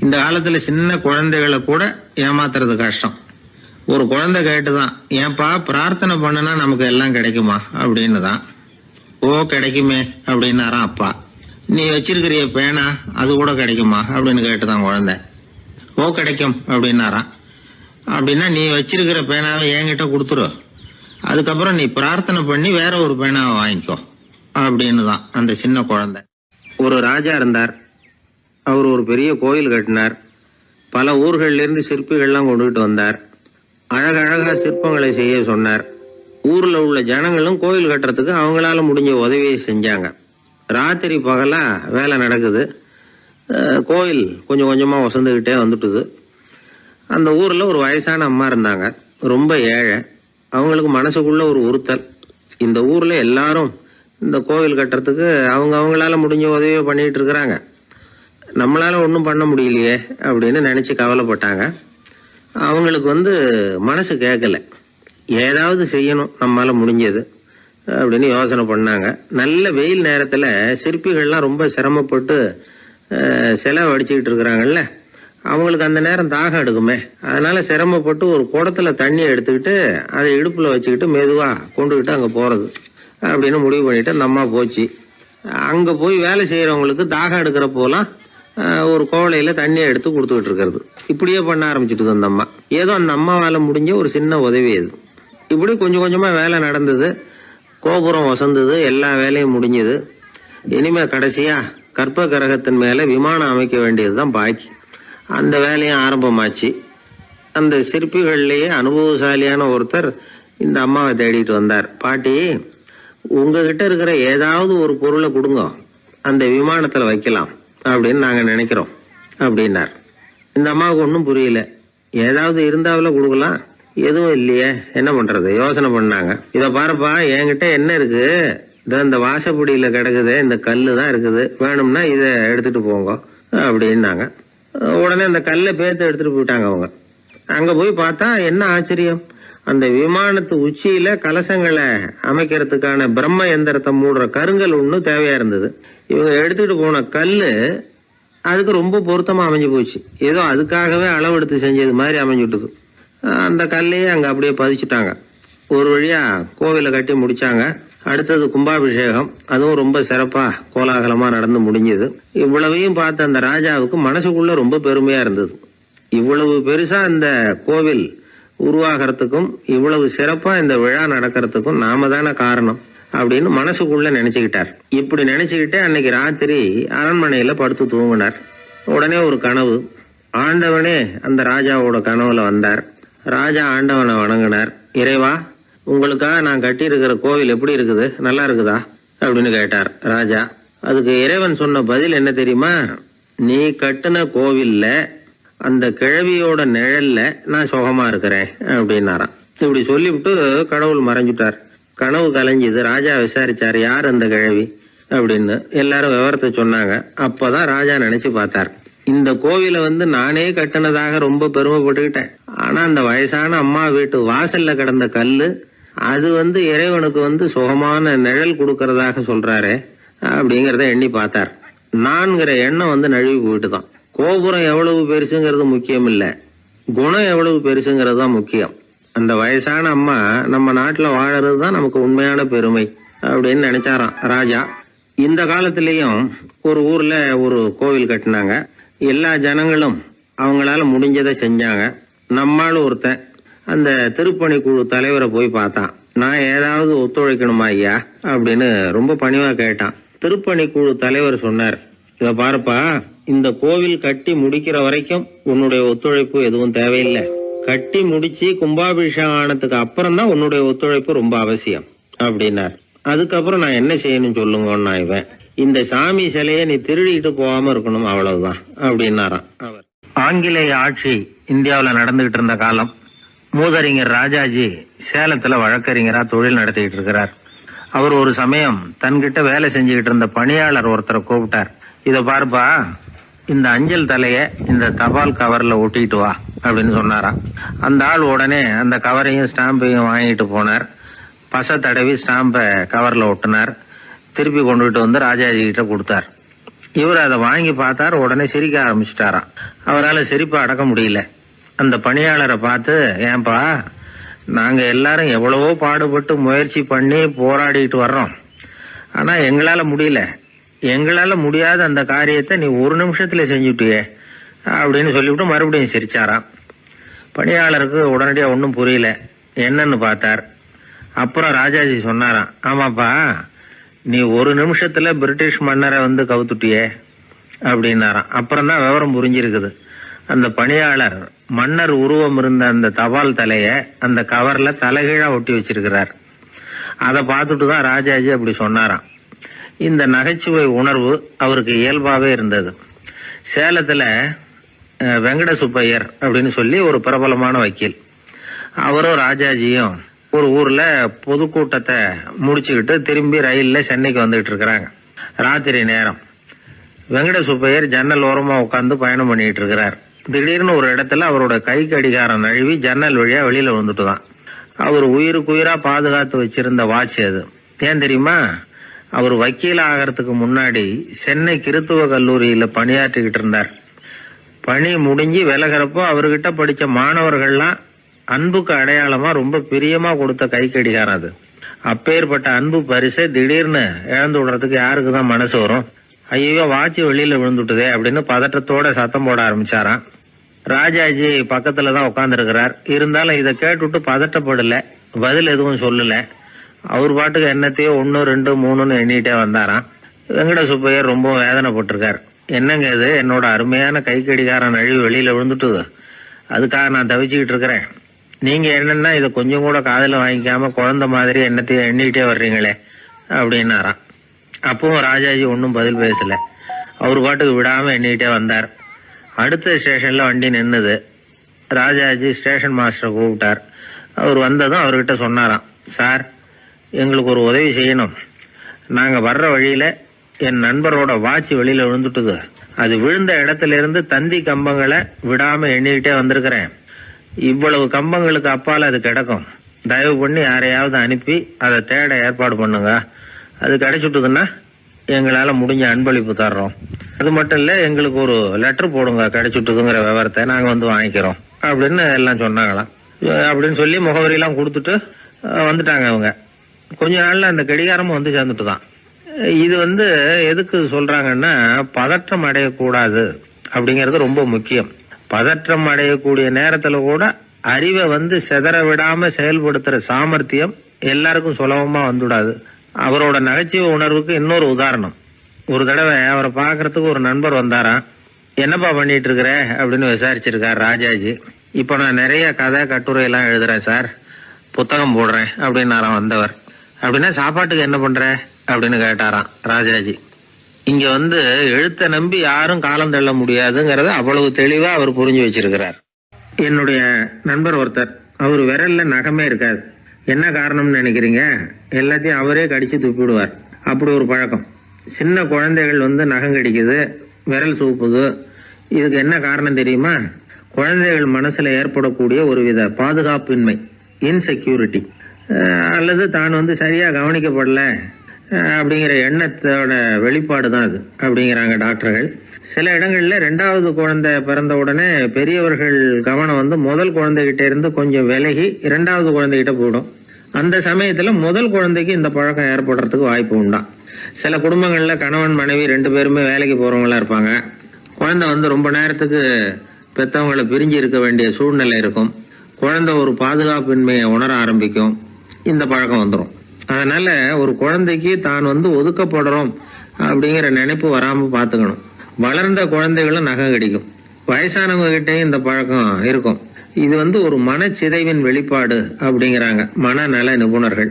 இந்த காலத்துல சின்ன குழந்தைகளை கூட ஏமாத்துறது கஷ்டம். ஒரு குழந்தை கேட்டுதான், ஏன்பா பிரார்த்தனை பண்ணுனா நமக்கு எல்லாம் கிடைக்குமா அப்படின்னு தான். ஓ கிடைக்குமே அப்படின்னாராம் அப்பா. நீ வச்சிருக்கிறிய பேனா அது கூட கிடைக்குமா அப்படின்னு கேட்டுதான் குழந்தை. ஓ கிடைக்கும் அப்படின்னாராம். அப்படின்னா நீ வச்சிருக்கிற பேனாவை என்கிட்ட கொடுத்துரு, அதுக்கப்புறம் நீ பிரார்த்தனை பண்ணி வேற ஒரு பேனாவை வாங்கிக்கோ அப்படின்னு தான் அந்த சின்ன குழந்தை. ஒரு ராஜா இருந்தார். அவர் ஒரு பெரிய கோயில் கட்டினார். பல ஊர்கள்ல இருந்து சிற்பிகள்லாம் கொண்டுகிட்டு வந்தார். அழகழகா சிற்பங்களை செய்ய சொன்னார். ஊர்ல உள்ள ஜனங்களும் கோயில் கட்டுறதுக்கு அவங்களால முடிஞ்ச உதவியை செஞ்சாங்க. ராத்திரி பகலா வேலை நடக்குது. கோயில் கொஞ்சம் கொஞ்சமா வசந்துகிட்டே வந்துட்டுது. அந்த ஊர்ல ஒரு வயசான அம்மா இருந்தாங்க, ரொம்ப ஏழை. அவங்களுக்கு மனசுக்குள்ள ஒரு உறுத்தல், இந்த ஊர்ல எல்லாரும் இந்த கோவில் கட்டுறதுக்கு அவங்களால முடிஞ்ச உதவியை பண்ணிட்டு இருக்கிறாங்க, நம்மளால ஒன்றும் பண்ண முடியலையே அப்படின்னு நினைச்சு கவலைப்பட்டாங்க. அவங்களுக்கு மனசு கேட்கல, ஏதாவது செய்யணும் நம்மளால முடிஞ்சது அப்படின்னு யோசனை பண்ணாங்க. நல்ல வெயில் நேரத்துல சிற்பிகள்லாம் ரொம்ப சிரமப்பட்டு சிலை வடிச்சுக்கிட்டு இருக்கிறாங்கல்ல, அவங்களுக்கு அந்த நேரம் தாகம் எடுக்குமே, அதனால சிரமப்பட்டு ஒரு குடத்துல தண்ணி எடுத்துக்கிட்டு அதை இடுப்புல வச்சுக்கிட்டு மெதுவா கொண்டுகிட்டு அங்க போறது அப்படின்னு முடிவு பண்ணிட்டு அந்த அம்மா போச்சு. அங்க போய் வேலை செய்யறவங்களுக்கு தாகம் எடுக்கிற போலாம் ஒரு கோவலையில தண்ணியை எடுத்து கொடுத்துக்கிட்டு இருக்கிறது. இப்படியே பண்ண ஆரம்பிச்சுட்டு அந்த அம்மா. ஏதோ அந்த அம்மாவால முடிஞ்ச ஒரு சின்ன உதவி அது. இப்படி கொஞ்சம் கொஞ்சமா வேலை நடந்தது. கோபுரம் வசந்தது, எல்லா வேலையும் முடிஞ்சது. இனிமே கடைசியா கற்ப கிரகத்தின் மேல விமானம் அமைக்க வேண்டியதுதான் பாக்கி. அந்த வேலையும் ஆரம்பமாச்சு. அந்த சிற்பிகள்லயே அனுபவசாலியான ஒருத்தர் இந்த அம்மாவை தேடிட்டு வந்தார். பாட்டி, உங்ககிட்ட இருக்கிற ஏதாவது ஒரு பொருளை கொடுங்க, அந்த விமானத்துல வைக்கலாம் அப்படின்னு நாங்க நினைக்கிறோம் அப்படின்னார். இந்த அம்மாவுக்கு ஒன்றும் புரியல. ஏதாவது இருந்தாவில கொடுக்கலாம், எதுவும் இல்லையே, என்ன பண்றது யோசனை பண்ணாங்க. இத பாருப்பா, என்கிட்ட என்ன இருக்கு, இந்த வாசப்படியில கிடக்குது, இந்த கல்லு தான் இருக்குது, வேணும்னா இத எடுத்துட்டு போங்க அப்படின்னாங்க. உடனே அந்த கல்லை பேத்து எடுத்துட்டு போயிட்டாங்க அவங்க. அங்க போய் பார்த்தா என்ன ஆச்சரியம், அந்த விமானத்து உச்சியில கலசங்களை அமைக்கிறதுக்கான பிரம்ம எந்திரத்தை மூடுற கருங்கல் ஒண்ணு தேவையா இருந்தது. இவங்க எடுத்துட்டு போன கல்லு அதுக்கு ரொம்ப பொருத்தமா அமைஞ்சு போச்சு. ஏதோ அதுக்காகவே அளவெடுத்து செஞ்சது மாதிரி அமைஞ்சுட்டுது. அந்த கல்லையே அங்க அப்படியே பதிச்சுட்டாங்க. ஒரு வழியா கோவிலை கட்டி முடிச்சாங்க. அடுத்தது கும்பாபிஷேகம். அதுவும் ரொம்ப சிறப்பா கோலாகலமா நடந்து முடிஞ்சது. இவ்வளவையும் பார்த்த அந்த ராஜாவுக்கு மனசுக்குள்ள ரொம்ப பெருமையா இருந்தது. இவ்வளவு பெருசா இந்த கோவில் உருவாகிறதுக்கும் இவ்வளவு சிறப்பா இந்த விழா நடக்கிறதுக்கும் நாம தானே காரணம் அப்படின்னு மனசுக்குள்ள நினைச்சுக்கிட்டார். இப்படி நினைச்சுக்கிட்டே அன்னைக்கு ராத்திரி அரண்மனையில படுத்து தூங்கினார். உடனே ஒரு கனவு. ஆண்டவனே அந்த ராஜாவோட கனவுல வந்தார். ராஜா ஆண்டவனை வணங்கினார். இறைவா, உங்களுக்காக நான் கட்டி இருக்கிற கோவில் எப்படி இருக்குது, நல்லா இருக்குதா அப்படின்னு கேட்டார் ராஜா. அதுக்கு இறைவன் சொன்ன பதில் என்ன தெரியுமா, நீ கட்டின கோவில்ல அந்த கிழவியோட நிழல்ல நான் சுகமா இருக்கிறேன் அப்படின்னாராம். இப்படி சொல்லிவிட்டு கடவுள் மறைஞ்சுட்டார். கனவு கலைஞ்சுது. ராஜா விசாரிச்சார், யார் அந்த கிழவி அப்படின்னு. எல்லாரும் விவரத்தை சொன்னாங்க. அப்பதான் ராஜா நினைச்சு பார்த்தார், இந்த கோவிலை நானே கட்டினதாக ரொம்ப பெருமைப்பட்டுக்கிட்டேன். ஆனா அந்த வயசான அம்மா வீட்டு வாசல்ல கிடந்த கல்லு அது இறைவனுக்கு சுகமான நிழல் கொடுக்கறதாக சொல்றாரு அப்படிங்கறத எண்ணி பார்த்தார். நான்கிற எண்ணம் நழுவி போயிட்டுதான். கோபுரம் எவ்வளவு பெருசுங்கிறது முக்கியம் இல்ல, குணம் எவ்வளவு பெருசுங்கிறது தான் முக்கியம். அந்த வயசான அம்மா நம்ம நாட்டுல வாழறது தான் நமக்கு உண்மையான பெருமை அப்படின்னு நினைச்சாராம் ராஜா. இந்த காலத்திலயும் ஒரு ஊர்ல ஒரு கோவில் கட்டினாங்க. எல்லா ஜனங்களும் அவங்களால முடிஞ்சதை செஞ்சாங்க. நம்மால ஒருத்தன் அந்த திருப்பணி குழு தலைவரை போய் பார்த்தான். நான் ஏதாவது ஒத்துழைக்கணுமா ஐயா அப்படின்னு ரொம்ப பணிவா கேட்டான். திருப்பணி குழு தலைவர் சொன்னார், இத பாருப்பா, இந்த கோவில் கட்டி முடிக்கிற வரைக்கும் உன்னுடைய ஒத்துழைப்பு எதுவும் தேவையில்லை. கட்டி முடிச்சு கும்பாபிஷேகம் ஆனதுக்கு அப்புறம் தான் உன்னுடைய ஒத்துழைப்பு ரொம்ப அவசியம் அப்படின்னார். அதுக்கப்புறம் நான் என்ன செய்யணும் சொல்லுங்கன்னா, இவன் இந்த சாமி சிலையை நீ திருடிட்டு போகாம இருக்கணும், அவ்வளவுதான் அப்படின்னாராம் அவர். ஆங்கிலேய ஆட்சி இந்தியாவில் நடந்துகிட்டு இருந்த காலம். மூதறிஞர் ராஜாஜி சேலத்துல வழக்கறிஞரா தொழில் நடத்திட்டு இருக்கிறார். அவர் ஒரு சமயம் தன்கிட்ட வேலை செஞ்சுக்கிட்டு இருந்த பணியாளர் ஒருத்தரை கூப்பிட்டார். இத பாருப்பா, இந்த அஞ்சல் தலைய இந்த தபால் கவர்ல ஒட்டிட்டு வா அப்படின்னு சொன்னாராம். அந்த ஆள் உடனே அந்த கவரையும் ஸ்டாம்பையும் வாங்கிட்டு போனார். பசை தடவி ஸ்டாம்பை கவர்ல ஒட்டினார். திருப்பி கொண்டுகிட்டு ராஜாஜி கிட்ட கொடுத்தார். இவர் அதை வாங்கி பார்த்தார். உடனே சிரிக்க ஆரம்பிச்சுட்டாராம். அவரால் சிரிப்பை அடக்க முடியல. அந்த பணியாளரை பார்த்து, ஏன்பா, நாங்க எல்லாரும் எவ்வளவோ பாடுபட்டு முயற்சி பண்ணி போராடிட்டு வர்றோம், ஆனா எங்களால முடியல, எங்களால முடியாத அந்த காரியத்தை நீ ஒரு நிமிஷத்துல செஞ்சுட்டியே அப்படின்னு சொல்லிவிட்டு மறுபடியும் சிரிச்சாராம். பணியாளருக்கு உடனடியா ஒன்றும் புரியல, என்னன்னு பார்த்தார். அப்புறம் ராஜாஜி சொன்னாராம், ஆமாப்பா நீ ஒரு நிமிஷத்துல பிரிட்டிஷ் மன்னரை வந்து கவுத்துட்டியே அப்படின்னாராம். அப்புறம் தான் விவரம் புரிஞ்சிருக்குது. அந்த பணியாளர் மன்னர் உருவம் இருந்த அந்த தபால் தலைய அந்த கவர்ல தலைகீழா ஒட்டி வச்சிருக்கிறார். அதை பார்த்துட்டு தான் ராஜாஜி அப்படி சொன்னாராம். இந்த நகைச்சுவை உணர்வு அவருக்கு இயல்பாவே இருந்தது. சேலத்துல வெங்கட சுப்பையர் அப்படின்னு சொல்லி ஒரு பிரபலமான வக்கீல், அவரும் ராஜாஜியும் ஒரு ஊர்ல பொதுக்கூட்டத்தை முடிச்சுக்கிட்டு திரும்பி ரயில்ல சென்னைக்கு வந்துகிட்டு இருக்கிறாங்க. ராத்திரி நேரம். வெங்கட சுப்பையர் ஜன்னல் ஓரமா உட்காந்து பயணம் பண்ணிட்டு இருக்கிறார். திடீர்னு ஒரு இடத்துல அவரோட கை கடிகாரம் நழுவி ஜன்னல் வழியா வெளியில வந்துட்டுதான். அவர் உயிருக்குயிரா பாதுகாத்து வச்சிருந்த வாட்ச் அது. ஏன் தெரியுமா? அவர் வக்கீல் ஆகிறதுக்கு முன்னாடி சென்னை கிறித்துவ கல்லூரியில பணியாற்றிக்கிட்டு இருந்தார். பணி முடிஞ்சு விலகிறப்போ அவர்கிட்ட படிச்ச மாணவர்கள்லாம் அன்புக்கு அடையாளமா ரொம்ப பிரியமா கொடுத்த கை கடிகாரம் அது. அப்பேற்பட்ட அன்பு பரிசை திடீர்னு இழந்து விடுறதுக்கு யாருக்குதான் மனசு வரும்? ஐயோ வாட்சி வெளியில விழுந்துட்டுதே அப்படின்னு பதட்டத்தோட சத்தம் போட ஆரம்பிச்சாராம். ராஜாஜி பக்கத்துலதான் உட்கார்ந்து இருக்கிறார். இருந்தாலும் இதை கேட்டுட்டு பதட்டப்படல, பதில் எதுவும் சொல்லல. அவர் பாட்டுக்கு என்னத்தையோ 1 2 3ன்னு எண்ணிட்டே வந்தாராம். வெங்கட சுப்பையர் ரொம்ப வேதனைப்பட்டிருக்கார். என்னங்க இது, என்னோட அருமையான கை கடிகாரம் நழுவி வெளியில விழுந்துட்டுது, அதுக்காக நான் தவிச்சுக்கிட்டு இருக்கிறேன். நீங்க என்னன்னா இதை கொஞ்சம் கூட காதுல வாங்கிக்காம குழந்தை மாதிரி என்னத்தையும் எண்ணிட்டே வர்றீங்களே அப்படின்னாராம். அப்பவும் ராஜாஜி ஒன்னும் பதில் பேசல. அவர் பாட்டுக்கு விடாம எண்ணிட்டே வந்தார். அடுத்த ஸ்டேஷன்ல வண்டி நின்னுது. ராஜாஜி ஸ்டேஷன் மாஸ்டரை கூப்பிட்டார். அவர் வந்ததும் அவர்கிட்ட சொன்னாராம், சார் எங்களுக்கு ஒரு உதவி செய்யணும். நாங்க வர்ற வழியில என் நண்பரோட வாட்சி வெளியில விழுந்துட்டுது. அது விழுந்த இடத்துல இருந்து தந்தி கம்பங்களை விடாம எண்ணிக்கிட்டே வந்திருக்கிறேன். இவ்வளவு கம்பங்களுக்கு அப்பால அது கிடக்கும். தயவு பண்ணி யாரையாவது அனுப்பி அதை தேட ஏற்பாடு பண்ணுங்க. அது கிடைச்சுட்டுதுன்னா எங்களால முடிஞ்ச அன்பளிப்பு தர்றோம். அது மட்டும் இல்ல, எங்களுக்கு ஒரு லெட்டர் போடுங்க, கிடைச்சுட்டுதுங்கிற விவரத்தை நாங்க வந்து வாங்கிக்கிறோம் அப்படின்னு எல்லாம் சொன்னாங்களாம். அப்படின்னு சொல்லி முகவரியெல்லாம் கொடுத்துட்டு வந்துட்டாங்க அவங்க. கொஞ்ச நாள்ல அந்த கடிகாரமும் வந்து சேர்ந்துட்டுதான். இது எதுக்கு சொல்றாங்கன்னா, பதற்றம் அடையக்கூடாது அப்படிங்கறது ரொம்ப முக்கியம். பதற்றம் அடையக்கூடிய நேரத்துல கூட அறிவை சிதற விடாம செயல்படுத்துற சாமர்த்தியம் எல்லாருக்கும் சுலபமா வந்துடாது. அவரோட நகைச்சுவை உணர்வுக்கு இன்னொரு உதாரணம். ஒரு தடவை அவரை பாக்குறதுக்கு ஒரு நண்பர் வந்தாராம். என்னப்பா பண்ணிட்டு இருக்கிற அப்படின்னு விசாரிச்சிருக்கார் ராஜாஜி. இப்ப நான் நிறைய கதை கட்டுரை எல்லாம் எழுதுறேன் சார், புத்தகம் போடுறேன் அப்படின்னாராம் வந்தவர். அப்படின்னா சாப்பாட்டுக்கு என்ன பண்ற அப்படின்னு கேட்டாராம் ராஜாஜி. இங்க எழுத்த நம்பி யாரும் காலம் தள்ள முடியாதுங்கிறத அவ்வளவு தெளிவா அவர் புரிஞ்சு வச்சிருக்கிறார். என்னுடைய நண்பர் ஒருத்தர், அவர் விரல்ல நகமே இருக்காது. என்ன காரணம்னு நினைக்கிறீங்க? எல்லாத்தையும் அவரே கடிச்சு துப்பிடுவார். அப்படி ஒரு பழக்கம். சின்ன குழந்தைகள் நகம் கடிக்குது, விரல் சூப்புது. இதுக்கு என்ன காரணம் தெரியுமா? குழந்தைகள் மனசுல ஏற்படக்கூடிய ஒருவித பாதுகாப்பின்மை, இன்செக்யூரிட்டி, அல்லது தான் சரியா கவனிக்கப்படல அப்படிங்கிற எண்ணத்தோட வெளிப்பாடு தான் அது அப்படிங்கிறாங்க டாக்டர்கள். சில இடங்கள்ல 2வது குழந்தை பிறந்த உடனே பெரியவர்கள் கவனம் முதல் குழந்தைகிட்ட இருந்து கொஞ்சம் விலகி 2வது குழந்தைகிட்ட போயிடும். அந்த சமயத்துல முதல் குழந்தைக்கு இந்த பழக்கம் ஏற்படுறதுக்கு வாய்ப்பு உண்டாம். சில குடும்பங்கள்ல கணவன் மனைவி 2 பேருமே வேலைக்கு போறவங்களா இருப்பாங்க. குழந்தை ரொம்ப நேரத்துக்கு பெத்தவங்களை பிரிஞ்சு இருக்க வேண்டிய சூழ்நிலை இருக்கும். குழந்தை ஒரு பாதுகாப்பின்மையை உணர ஆரம்பிக்கும். இந்த பழக்கம் வந்துடும். அதனால ஒரு குழந்தைக்கு தான் ஒதுக்கப்படுறோம் அப்படிங்கிற நினைப்பு வராம பாத்துக்கணும். வளர்ந்த குழந்தைகளும் நகம் கடிக்கும். வயசானவங்க கிட்டையும் இந்த பழக்கம் இருக்கும். இது ஒரு மனச்சிதைவின் வெளிப்பாடு அப்படிங்கிறாங்க மனநல நிபுணர்கள்.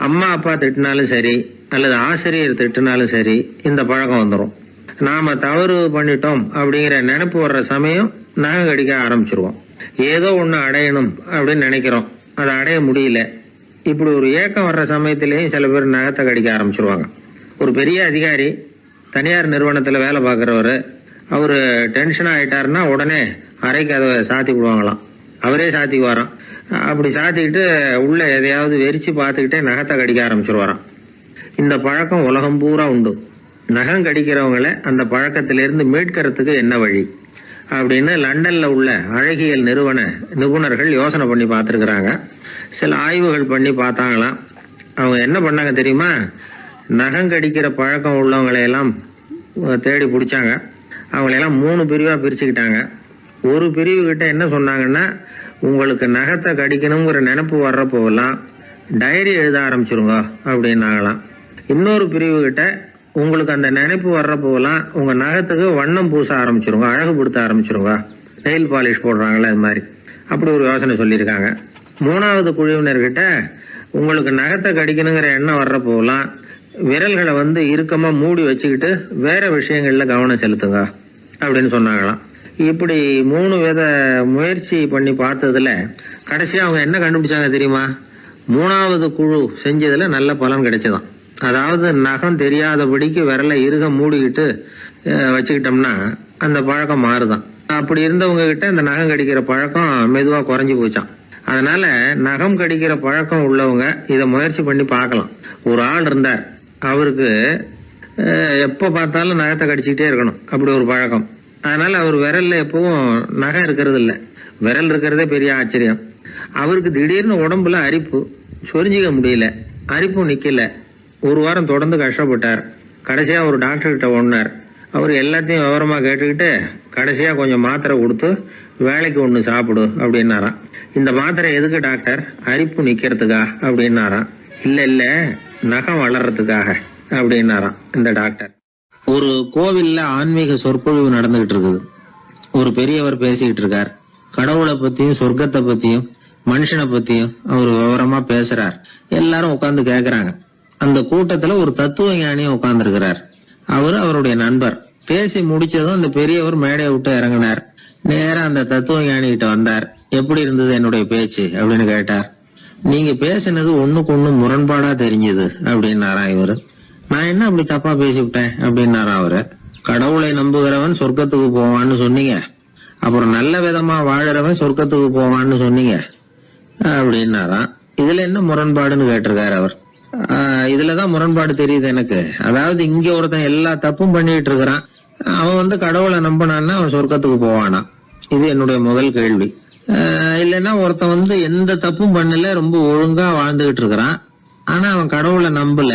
அம்மா அப்பா திட்டினாலும் சரி, அல்லது ஆசிரியர் திட்டினாலும் சரி, இந்த பழக்கம் வந்துடும். நாம தவறு பண்ணிட்டோம் அப்படிங்கிற நினைப்பு வர்ற சமயம் நகம் கடிக்க ஆரம்பிச்சிருவோம். ஏதோ ஒண்ணு அடையணும் அப்படின்னு நினைக்கிறோம், அதை அடைய முடியல. இப்படி ஒரு ஏக்கம் வர்ற சமயத்திலேயும் சில பேர் நகத்தை கடிக்க ஆரம்பிச்சிருவாங்க. ஒரு பெரிய அதிகாரி, தனியார் நிறுவனத்துல வேலை பார்க்கிறவரு, அவரு டென்ஷன் ஆயிட்டாருன்னா உடனே அறைக்கு அதை சாத்தி விடுவாங்களாம். அவரே சாத்திக்குவாராம். அப்படி சாத்திக்கிட்டு உள்ள எதையாவது வெறிச்சு பார்த்துக்கிட்டே நகத்தை கடிக்க ஆரம்பிச்சிருவாராம். இந்த பழக்கம் உலகம் பூரா உண்டு. நகம் கடிக்கிறவங்களை அந்த பழக்கத்திலிருந்து மீட்கிறதுக்கு என்ன வழி அப்படின்னு லண்டன்ல உள்ள அழகியல் நிறுவன நிபுணர்கள் யோசனை பண்ணி பார்த்துருக்குறாங்க. சில ஆய்வுகள் பண்ணி பார்த்தாங்களாம். அவங்க என்ன பண்ணாங்க தெரியுமா? நகம் கடிக்கிற பழக்கம் உள்ளவங்களையெல்லாம் தேடி பிடிச்சாங்க. அவங்களையெல்லாம் 3 பிரிவாக பிரிச்சுக்கிட்டாங்க. ஒரு பிரிவு கிட்ட என்ன சொன்னாங்கன்னா, உங்களுக்கு நகத்தை கடிக்கணுங்கிற நினைப்பு வர்றப்போவெல்லாம் டைரி எழுத ஆரம்பிச்சிருங்க அப்படின்னாங்களாம். இன்னொரு பிரிவு கிட்ட உங்களுக்கு அந்த நினைப்பு வர்றப்போவெல்லாம் உங்க நகத்துக்கு வண்ணம் பூச ஆரம்பிச்சிருங்க, அழகுபடுத்த ஆரம்பிச்சிருங்க, நெயில் பாலிஷ் போடுறாங்களே அது மாதிரி, அப்படி ஒரு யோசனை சொல்லியிருக்காங்க. 3வது குழுவினர்கிட்ட உங்களுக்கு நகத்தை கடிக்கணுங்கிற எண்ணம் வர்றப்போவெல்லாம் விரல்களை இறுக்கமா மூடி வச்சுக்கிட்டு வேற விஷயங்கள்ல கவனம் செலுத்துங்க அப்படின்னு சொன்னாங்களாம். இப்படி 3 வித முயற்சி பண்ணி பார்த்ததுல கடைசியா அவங்க என்ன கண்டுபிடிச்சாங்க தெரியுமா? 3வது குழு செஞ்சதுல நல்ல பலன் கிடைச்சதாம். அதாவது நகம் தெரியாதபடிக்கு விரலை இறுக மூடிக்கிட்டு வச்சுக்கிட்டோம்னா அந்த பழக்கம் மாறுதான். அப்படி இருந்தவங்க கிட்ட இந்த நகம் கடிக்கிற பழக்கம் மெதுவா குறைஞ்சு போச்சான். அதனால நகம் கடிக்கிற பழக்கம் உள்ளவங்க இதை முயற்சி பண்ணி பார்க்கலாம். ஒரு ஆள் இருந்தார், அவருக்கு எப்ப பார்த்தாலும் நகத்தை கடிச்சுக்கிட்டே இருக்கணும், அப்படி ஒரு பழக்கம். அதனால அவர் விரல்ல எப்பவும் நகம் இருக்கிறது இல்லை, விரல் இருக்கிறதே பெரிய ஆச்சரியம். அவருக்கு திடீர்னு உடம்புல அரிப்பு, சொரிஞ்சிக்க முடியல, அரிப்பும் நிக்கல. 1 வாரம் தொடர்ந்து கஷ்டப்பட்டார். கடைசியா ஒரு டாக்டர் கிட்ட ஓடினார். அவர் எல்லாத்தையும் விவரமா கேட்டுக்கிட்டு கடைசியா கொஞ்சம் மாத்திரை கொடுத்து வேலைக்கு ஒண்ணு சாப்பிடு அப்படின்னாராம். இந்த மாத்திரை எதுக்கு டாக்டர்? அரிப்பு நிக்கிறதுக்கா அப்படின்னாராம். இல்ல நகம் வளர்றதுக்காக அப்படின்னாராம் இந்த டாக்டர். ஒரு கோவில்ல ஆன்மீக சொற்பொழிவு நடந்துகிட்டு இருக்குது. ஒரு பெரியவர் பேசிக்கிட்டு இருக்கார். கடவுளை பத்தியும் சொர்க்கத்தை பத்தியும் மனுஷனை பத்தியும் அவர் விவரமா பேசுறார். எல்லாரும் உட்கார்ந்து கேக்குறாங்க. அந்த கூட்டத்துல ஒரு தத்துவ ஞானியும் உட்கார்ந்து இருக்கிறார். அவரு அவருடைய நண்பர். பேசி முடிச்சதும் அந்த பெரியவர் மேடையை விட்டு இறங்கினார். நேரா அந்த தத்துவ ஞானி கிட்ட வந்தார். எப்படி இருந்தது என்னுடைய பேச்சு அப்படின்னு கேட்டார். நீங்க பேசினது ஒண்ணுக்கு ஒண்ணு முரண்பாடா தெரிஞ்சது அப்படின்னாராம் இவரு. நான் என்ன அப்படி தப்பா பேசிவிட்டேன் அப்படின்னாரா அவரு. கடவுளை நம்புகிறவன் சொர்க்கத்துக்கு போவான்னு சொன்னீங்க, அப்புறம் நல்ல விதமா வாழறவன் சொர்க்கத்துக்கு போவான்னு சொன்னீங்க அப்படின்னாராம். இதுல என்ன முரண்பாடுன்னு கேட்டிருக்காரு அவர். இதுலதான் முரண்பாடு தெரியுது எனக்கு. அதாவது இங்க ஒருத்தன் எல்லா தப்பும் பண்ணிட்டு இருக்கிறான், அவன் கடவுளை நம்பினான்னா அவன் சொர்க்கத்துக்கு போவானா? இது என்னுடைய முதல் கேள்வி. இல்லைன்னா ஒருத்தன் எந்த தப்பும் பண்ணல, ரொம்ப ஒழுங்கா வாழ்ந்துகிட்டு இருக்கிறான், ஆனா அவன் கடவுளை நம்பல,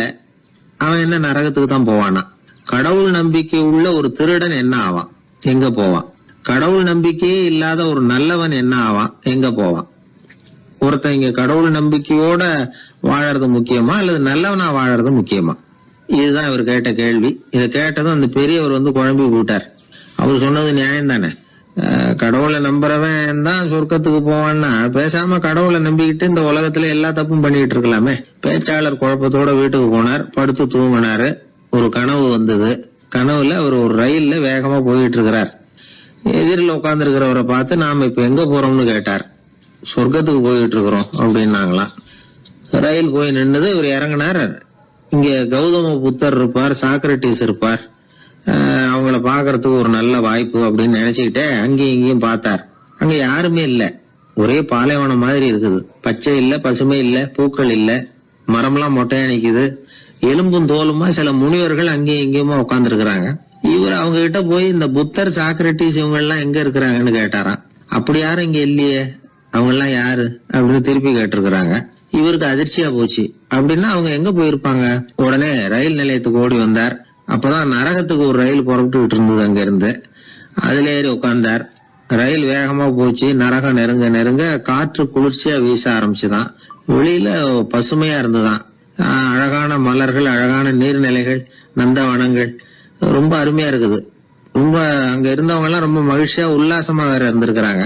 அவன் என்ன நரகத்துக்கு தான் போவானா? கடவுள் நம்பிக்கை உள்ள ஒரு திருடன் என்ன ஆவான், எங்க போவான்? கடவுள் நம்பிக்கையே இல்லாத ஒரு நல்லவன் என்ன ஆவான், எங்க போவான்? ஒருத்தன் இங்க கடவுள் நம்பிக்கையோட வாழறது முக்கியமா அல்லது நல்லவனா வாழறது முக்கியமா? இதுதான் இவர் கேட்ட கேள்வி. இதை கேட்டதும் அந்த பெரியவர் குழம்பி போட்டார். அவர் சொன்னது நியாயம் தானே. கடவுளை நம்புறவன் தான் சொர்க்கத்துக்கு போவான்னா பேசாம கடவுளை நம்பிக்கிட்டு இந்த உலகத்துல எல்லா தப்பும் பண்ணிட்டு இருக்கலாமே. பேச்சாளர் குழப்பத்தோட வீட்டுக்கு போனார். படுத்து தூங்கினாரு. ஒரு கனவு வந்தது. கனவுல அவர் ஒரு ரயில்ல வேகமா போயிட்டு இருக்கிறார். எதிரில் உட்கார்ந்து இருக்கிறவரை பார்த்து நாம இப்ப எங்க போறோம்னு கேட்டார். சொர்க்கத்துக்கு போயிட்டு இருக்கிறோம் அப்படின்னாங்களாம். ரயில் போய் நின்னுது. இவர் இறங்கினார். இங்க கௌதம புத்தர் இருப்பார், சாக்ரட்டிஸ் இருப்பார், அவங்கள பாக்குறதுக்கு ஒரு நல்ல வாய்ப்பு அப்படின்னு நினைச்சுக்கிட்டே அங்கேயும் இங்கேயும் பார்த்தார். அங்க யாருமே இல்ல. ஒரே பாலைவனம் மாதிரி இருக்குது. பச்சை இல்ல, பசுமை இல்ல, பூக்கள் இல்ல, மரம்லாம் மொட்டையா நிக்குது. எலும்பும் தோலுமா சில முனிவர்கள் அங்கேயும் இங்கேயுமா உட்கார்ந்து இருக்கிறாங்க. இவர் அவங்க கிட்ட போய் இந்த புத்தர், சாக்ரட்டிஸ் இவங்க எல்லாம் எங்க இருக்கிறாங்கன்னு கேட்டாராம். அப்படி யாரும் இங்க இல்லையே, அவங்க எல்லாம் யாரு அப்படின்னு திருப்பி கேட்டிருக்கிறாங்க. இவருக்கு அதிர்ச்சியா போச்சு. அப்படின்னா அவங்க எங்க போயிருப்பாங்க? உடனே ரயில் நிலையத்துக்கு ஓடி வந்தார். அப்பதான் நரகத்துக்கு ஒரு ரயில் புறப்பட்டுக்கிட்டு இருந்தது. அங்க இருந்து அதுல ஏறி உட்கார்ந்தார். ரயில் வேகமா போச்சு. நரகம் நெருங்க நெருங்க காற்று குளிர்ச்சியா வீச ஆரம்பிச்சுதான். வெளியில பசுமையா இருந்துதான். அழகான மலர்கள், அழகான நீர்நிலைகள், நந்தவனங்கள், ரொம்ப அருமையா இருக்குது. ரொம்ப அங்க இருந்தவங்க எல்லாம் ரொம்ப மகிழ்ச்சியா உல்லாசமா வேற இருந்திருக்கிறாங்க.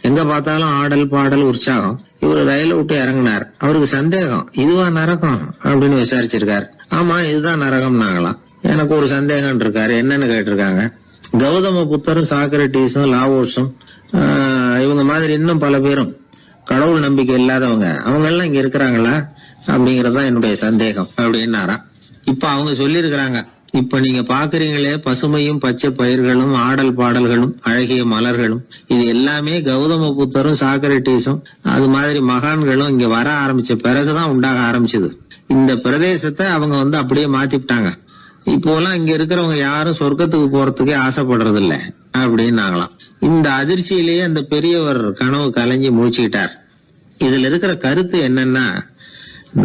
எங்க பார்த்தாலும் ஆடல் பாடல் உற்சாகம். இவரு ரயில விட்டு இறங்கினார். அவருக்கு சந்தேகம், இதுவா நரகம் அப்படின்னு விசாரிச்சிருக்காரு. ஆமா இதுதான் நரகம் நாங்களாம். எனக்கு ஒரு சந்தேகம் இருக்காரு. என்னன்னு கேட்டிருக்காங்க. கௌதம புத்தரும் சாக்ரட்டிஸும் லாவோஸும் இவங்க மாதிரி இன்னும் பல பேரும் கடவுள் நம்பிக்கை இல்லாதவங்க, அவங்க எல்லாம் இங்க இருக்கிறாங்களா அப்படிங்கறதுதான் என்னுடைய சந்தேகம் அப்படின்னாராம். இப்ப அவங்க சொல்லியிருக்கிறாங்க, இப்ப நீங்க பாக்குறீங்களே பசுமையும் பச்சை பயிர்களும் ஆடல் பாடல்களும் அழகிய மலர்களும், இது எல்லாமே கௌதம புத்தரும் சாக்ரட்டிஸும் அது மாதிரி மகான்களும் இங்க வர ஆரம்பிச்ச பிறகுதான் உண்டாக ஆரம்பிச்சது. இந்த பிரதேசத்தை அவங்க அப்படியே மாத்திவிட்டாங்க. இப்போலாம் இங்க இருக்கிறவங்க யாரும் சொர்க்கத்துக்கு போறதுக்கே ஆசைப்படுறது இல்ல அப்படின்னாங்களாம். இந்த அதிர்ச்சியிலேயே அந்த பெரியவர் கனவு கலைஞ்சி முடிச்சுக்கிட்டார். இதுல இருக்கிற கருத்து என்னன்னா,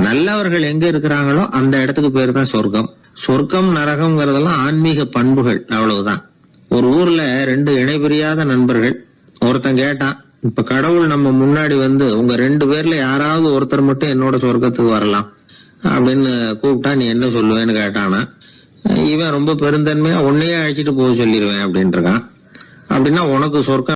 நல்லவர்கள் எங்க இருக்கிறாங்களோ அந்த இடத்துக்கு பேர் தான் சொர்க்கம். சொர்க்கம் நரகம்ங்கிறதெல்லாம் ஆன்மீக பண்புகள், அவ்வளவுதான். ஒரு ஊர்ல 2 இணைபிரியாத நண்பர்கள். ஒருத்தன் கேட்டான், இப்ப கடவுள் நம்ம முன்னாடி வந்து உங்க 2 பேர்ல யாராவது ஒருத்தர் மட்டும் என்னோட சொர்க்கத்துக்கு வரலாம் அப்படின்னு கூப்பிட்டா நீ என்ன சொல்லுவேன்னு கேட்டானா. இவன் ரொம்ப பெருந்தன்மையா உன்னையே அழைச்சிட்டு போக சொல்லிடுவேன் அப்படின்னு இருக்கான். அப்படின்னா உனக்கு சொர்க்கம்